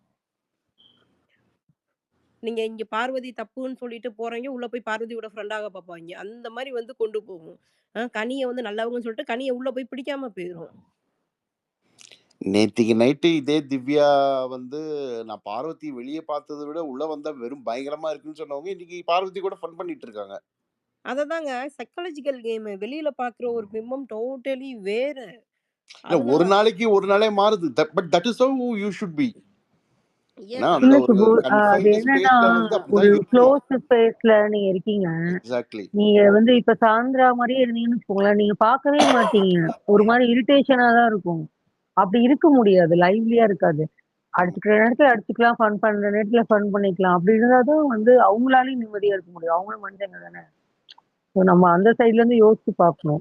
நீங்க இங்க பார்வதி தப்புன்னு சொல்லிட்டு போறீங்க, உள்ள போய் பார்வதியோட ஃப்ரெண்டாக பார்ப்பாய்ங்க. அந்த மாரி வந்து கொண்டு போகும். கனிய வந்து நல்லவங்கன்னு சொல்லிட்டு கனிய உள்ள போய் பிடிக்காம போயிரும். நேத்திக்கு நைட்டு இதே திவ்யா வந்து, நான் பார்வதி வெளிய பார்த்தத விட உள்ள வந்தா வெறும் பயங்கரமா இருக்குன்னு சொன்னவங்க, இன்னைக்கு பார்வதி கூட ஃபன் பண்ணிட்டு இருக்காங்க. அததாங்க சைக்காலஜிக்கல் கேமு. வெளியில பார்க்குற ஒரு பிம்பம் டோட்டலி வேற. இல்ல அதனால ஒரு நாளைக்கு ஒரு நாளே மாறுது. But that is how you should be. ஏன்னா எஸ். அந்த இல்ல ஒரு சுப்பு, அது கன்ஃபைன்டு என்னன்னா ஸ்பேஸ்ல வந்து ஒரு அப்படிதான் இருக்கணும். க்ளோஸ் ஸ்பேஸ்ல நீங்க இருக்கீங்க. எக்ஸாக்ட்லி. நீங்க வந்து இப்ப சாந்திரா மாதிரியே இருந்தீங்கன்னு வச்சுக்கோங்களேன், நீங்க பார்க்கவே மாட்டீங்க. ஒரு மாதிரி இரிட்டேஷனா தான் இருக்கும். அப்படி இருக்க முடியாது. லைவ்லியா இருக்காது. அடிச்சுக்கிற நேரத்துல அடிச்சுக்கலாம், ஃபன் பண்ற நேரத்துல ஃபன் பண்ணிக்கலாம். அப்படி இருந்தாதான் வந்து அவங்களாலையும் நிம்மதியா இருக்க முடியும். அவங்களும் மனுஷங்க தானே. So நம்ம அந்த சைட்ல இருந்து யோசிச்சு பார்க்கணும்.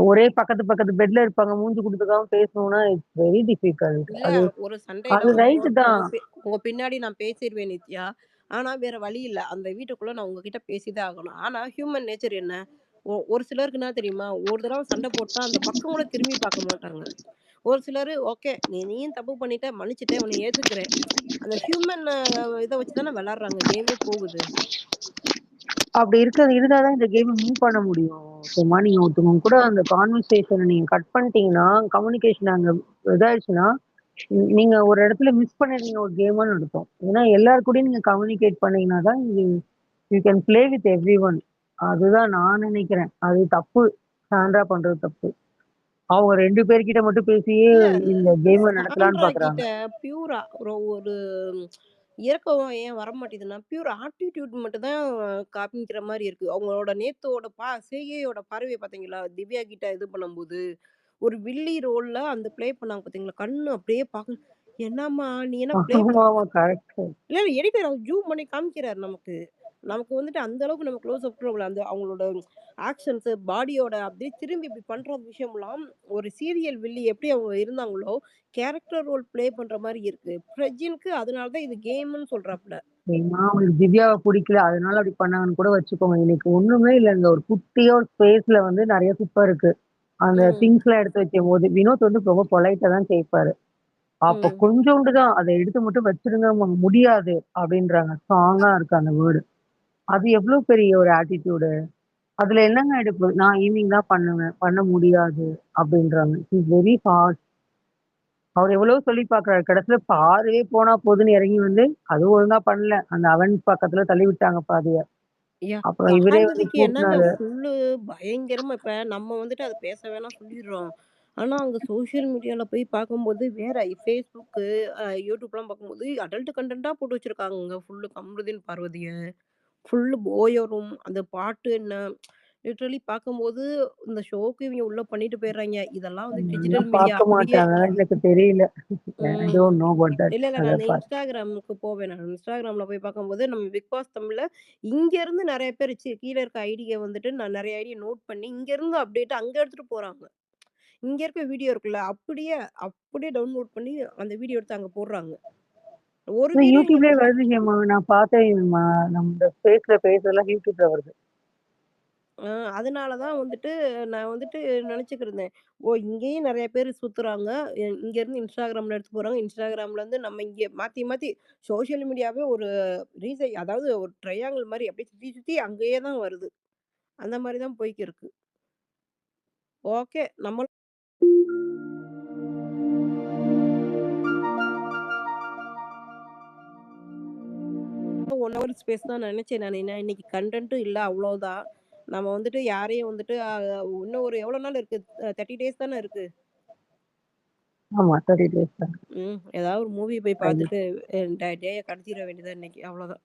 ஒரே பக்கத்து பெட்ல இருப்பாங்க, மூஞ்சி கொடுத்துக்காம பேசணும்னா இட்ஸ் வெரி டிஃபிகல்ட். இல்ல அது ஒரு சண்டைனா அது ரைட்டு தான். உங்க பின்னாடி நான் பேசிருவேன் நித்யா. ஆனா வேற வழி இல்ல. அந்த வீட்டுக்குள்ள நான் உங்ககிட்ட பேசிதான் ஆகணும். ஆனா ஹியூமன் நேச்சர் என்ன? ஒரு சிலருக்கு என்ன தெரியுமா? ஒரு தடவை சண்டை போட்டா அந்த பக்கம் கூட திரும்பி பார்க்க மாட்டாங்க. ஒரு சிலரு ஓகே, நீயும் தப்பு பண்ணிட்ட, மன்னிச்சுட்டேன், உன்னை ஏத்துக்கிறேன். அந்த ஹியூமன் இத வச்சு தானே விளையாடுறாங்க, கேமே போகுது. அப்படி இருந்தாதான் இந்த கேம் மூவ் பண்ண முடியும். சும்மா நீங்க ஒருத்தவங்க கூட அந்த கான்வர்சேஷனை நீங்க கட் பண்ணிட்டீங்கன்னா, கம்யூனிகேஷன் அங்க இதாயிடுச்சுன்னா, நீங்க ஒரு இடத்துல மிஸ் பண்ணிடுறீங்க ஒரு கேம்னு அர்த்தம். ஏன்னா எல்லாரு கூடயும் நீங்க கம்யூனிகேட் பண்ணீங்கன்னா தான் you can play with every one. அதுதான் நான் நினைக்கிறேன். அது தப்பு. சாண்ட்ரா பண்றது தப்பு. அவங்க 2 பேர்கிட்ட மட்டும் பேசியே இல்ல இந்த கேம் நடத்தலாம்னு சாண்ட்ரா பாக்குறாங்க. கிட்ட பியூரா ஒரு இறக்கம் ஏன் வர மாட்டேதுன்னா, பியூர் ஆட்டிடியூட் மட்டும் தான் காமிக்கிற மாதிரி இருக்கு. அவங்களோட நேத்தோட செய்கையோட பார்வையை பார்த்தீங்களா? திவ்யா கிட்ட இது பண்ணும்போது, ஒரு வில்லி ரோல்ல அந்த ப்ளே பண்ணாங்க பார்த்தீங்களா? கண்ணு அப்படியே பார்க்க, என்னம்மா நீ என்ன ப்ளே ஆமா ஆமா கரெக்ட். இல்ல எடிட்டர் ஜூம் பண்ணி காமிக்கிறாரு நமக்கு. நமக்கு வந்துட்டு அந்த அளவுக்கு நம்ம க்ளோஸ் அப் அந்த அவங்களோட ஆக்ஷன்ஸ், பாடியோட அப்படியே திரும்பி இப்படி பண்ற விஷயம்லாம் ஒரு சீரியல் வில்லி எப்படி அவங்க இருந்தாங்களோ, கேரக்டர் ரோல் ப்ளே பண்ற மாரி இருக்கு. பிரஜினுக்கு அதனால தான் இது கேம்ன்னு சொல்றாப்ல. ஏன்னா அவங்களுக்கு திவ்யாவை பிடிக்கல அதனால அப்படி பண்ணாங்கன்னு கூட வச்சுக்கோங்க. இன்னைக்கு ஒண்ணுமே இல்லைங்க. ஒரு குட்டியா ஒரு ஸ்பேஸ்ல வந்து நிறைய குப்பை இருக்கு. அந்த ம் திங்ஸ் எல்லாம் எடுத்து வைக்கும் போது வினோத் வந்து ரொம்ப பொலைட்டா தான் கேட்பாரு. அப்ப ம் கொஞ்சோண்டு தான் அதை எடுத்து மட்டும் வச்சிருங்க முடியாது அப்படின்றாங்க. ஸ்ட்ராங்கா இருக்கு அந்த வேர்டு. அது எவ்வளவு பெரிய ஒரு ஆட்டிடியூடு. அதுல என்னங்க எடுப்பு நான் ஈவினிங் தான் பண்ணுவேன் பண்ண முடியாது அப்படின்றாங்க. Is very hard. அவர் எவ்வளவோ சொல்லி பாக்குறாரு. கடைசியில பாதியே போனா போதுன்னு இறங்கி வந்து அது ஒழுங்கா பண்ணல. அந்த அவன் பக்கத்துல தள்ளி விட்டாங்க பாதிய. ஐயா அப்புறம் இவரே வந்து பார்வதிக்கு என்னங்க கூட்டினாரு. ஃபுல்லு பயங்கரமா இப்ப நம்ம வந்துட்டு அது பேச வேணாம் சொல்லிடுறோம். ஆனா அங்க சோஷியல் மீடியால போய் பார்க்கும்போது வேற Facebook, YouTubeலாம் பார்க்கும்போது அடல்ட் கன்டென்ட்டா போட்டு வச்சிருக்காங்கங்க ஃபுல்லு கம்ருதீன் பார்வதிய. ஃபுல்லு போயரும் அந்த பாட்டு என்ன லிட்டரலி பார்க்கும்போது இந்த ஷோக்கு இவங்க உள்ள பண்ணிட்டு போயிடுறாய்ங்க. இதெல்லாம் வந்து டிஜிட்டல் அதெல்லாம் மீடியா பார்க்க அப்படியே மாட்டாங்க. எனக்கு தெரியல. ஐ ம். Don't know about that. இல்ல அத நானு Instagramக்கு போவேன். நான் Instagramல போய் பார்க்கும்போது, நம்ம பிக் பாஸ் தமிழ்ல இங்கேருந்து நெறைய பேர் கீழ இருக்க ஐடிய வந்துட்டு நான் நெறைய ஐடிய நோட் பண்ணி, இங்கேருந்து அப்டேட் அங்க எடுத்துட்டு போறாங்க. இங்க இருக்க வீடியோ இருக்குல்ல, அப்படியே அப்படியே டவுன்லோட் பண்ணி அந்த வீடியோ எடுத்து அங்க போடுறாங்க. ஒரு வீடியோ நீங்க YouTubeலயே வருது ஹேமா. நான் பார்த்தேன் நம்ம ஃபேஸ்ல பேசுறதெல்லாம் YouTubeல வருது. அதனால தான் வந்துட்டு நான் வந்துட்டு நெனச்சுக்கிட்டு இருந்தேன். ஓ! இங்கேயும் நெறைய பேர் சுத்துறாங்க. இங்கேருந்து Instagramல எடுத்து போறாங்க. Instagramலேருந்து நம்ம இங்க மாத்தி மாத்தி சோஷியல் மீடியாவே ஒரு அதாவது ஒரு ட்ரையாங்கிள் மாரி அப்படியே சுத்தி சுத்தி அங்கேயே தான் வருது. அந்த மாரி தான் போய்க்கிருக்கு. ஓகே. நம்ம 1 ஹவர் ஸ்பேஸ் தான் நெனச்சேன் நானு. ஏன்னா இன்னைக்கு கன்டென்ட்டும் இல்ல அவ்வளோதான். நம்ம வந்துட்டு யாரையும் வந்துட்டு இன்னும் ஒரு எவ்வளோ நாள் இருக்கு? 30 டேஸ் தானே இருக்கு. ஆமா 30 டேஸ் தான். ஏதாவது ஒரு மூவி போய் ஐயோ! பார்த்துட்டு டேய கடத்திற வேண்டியது தான் இன்னைக்கு. அவ்வளோதான்.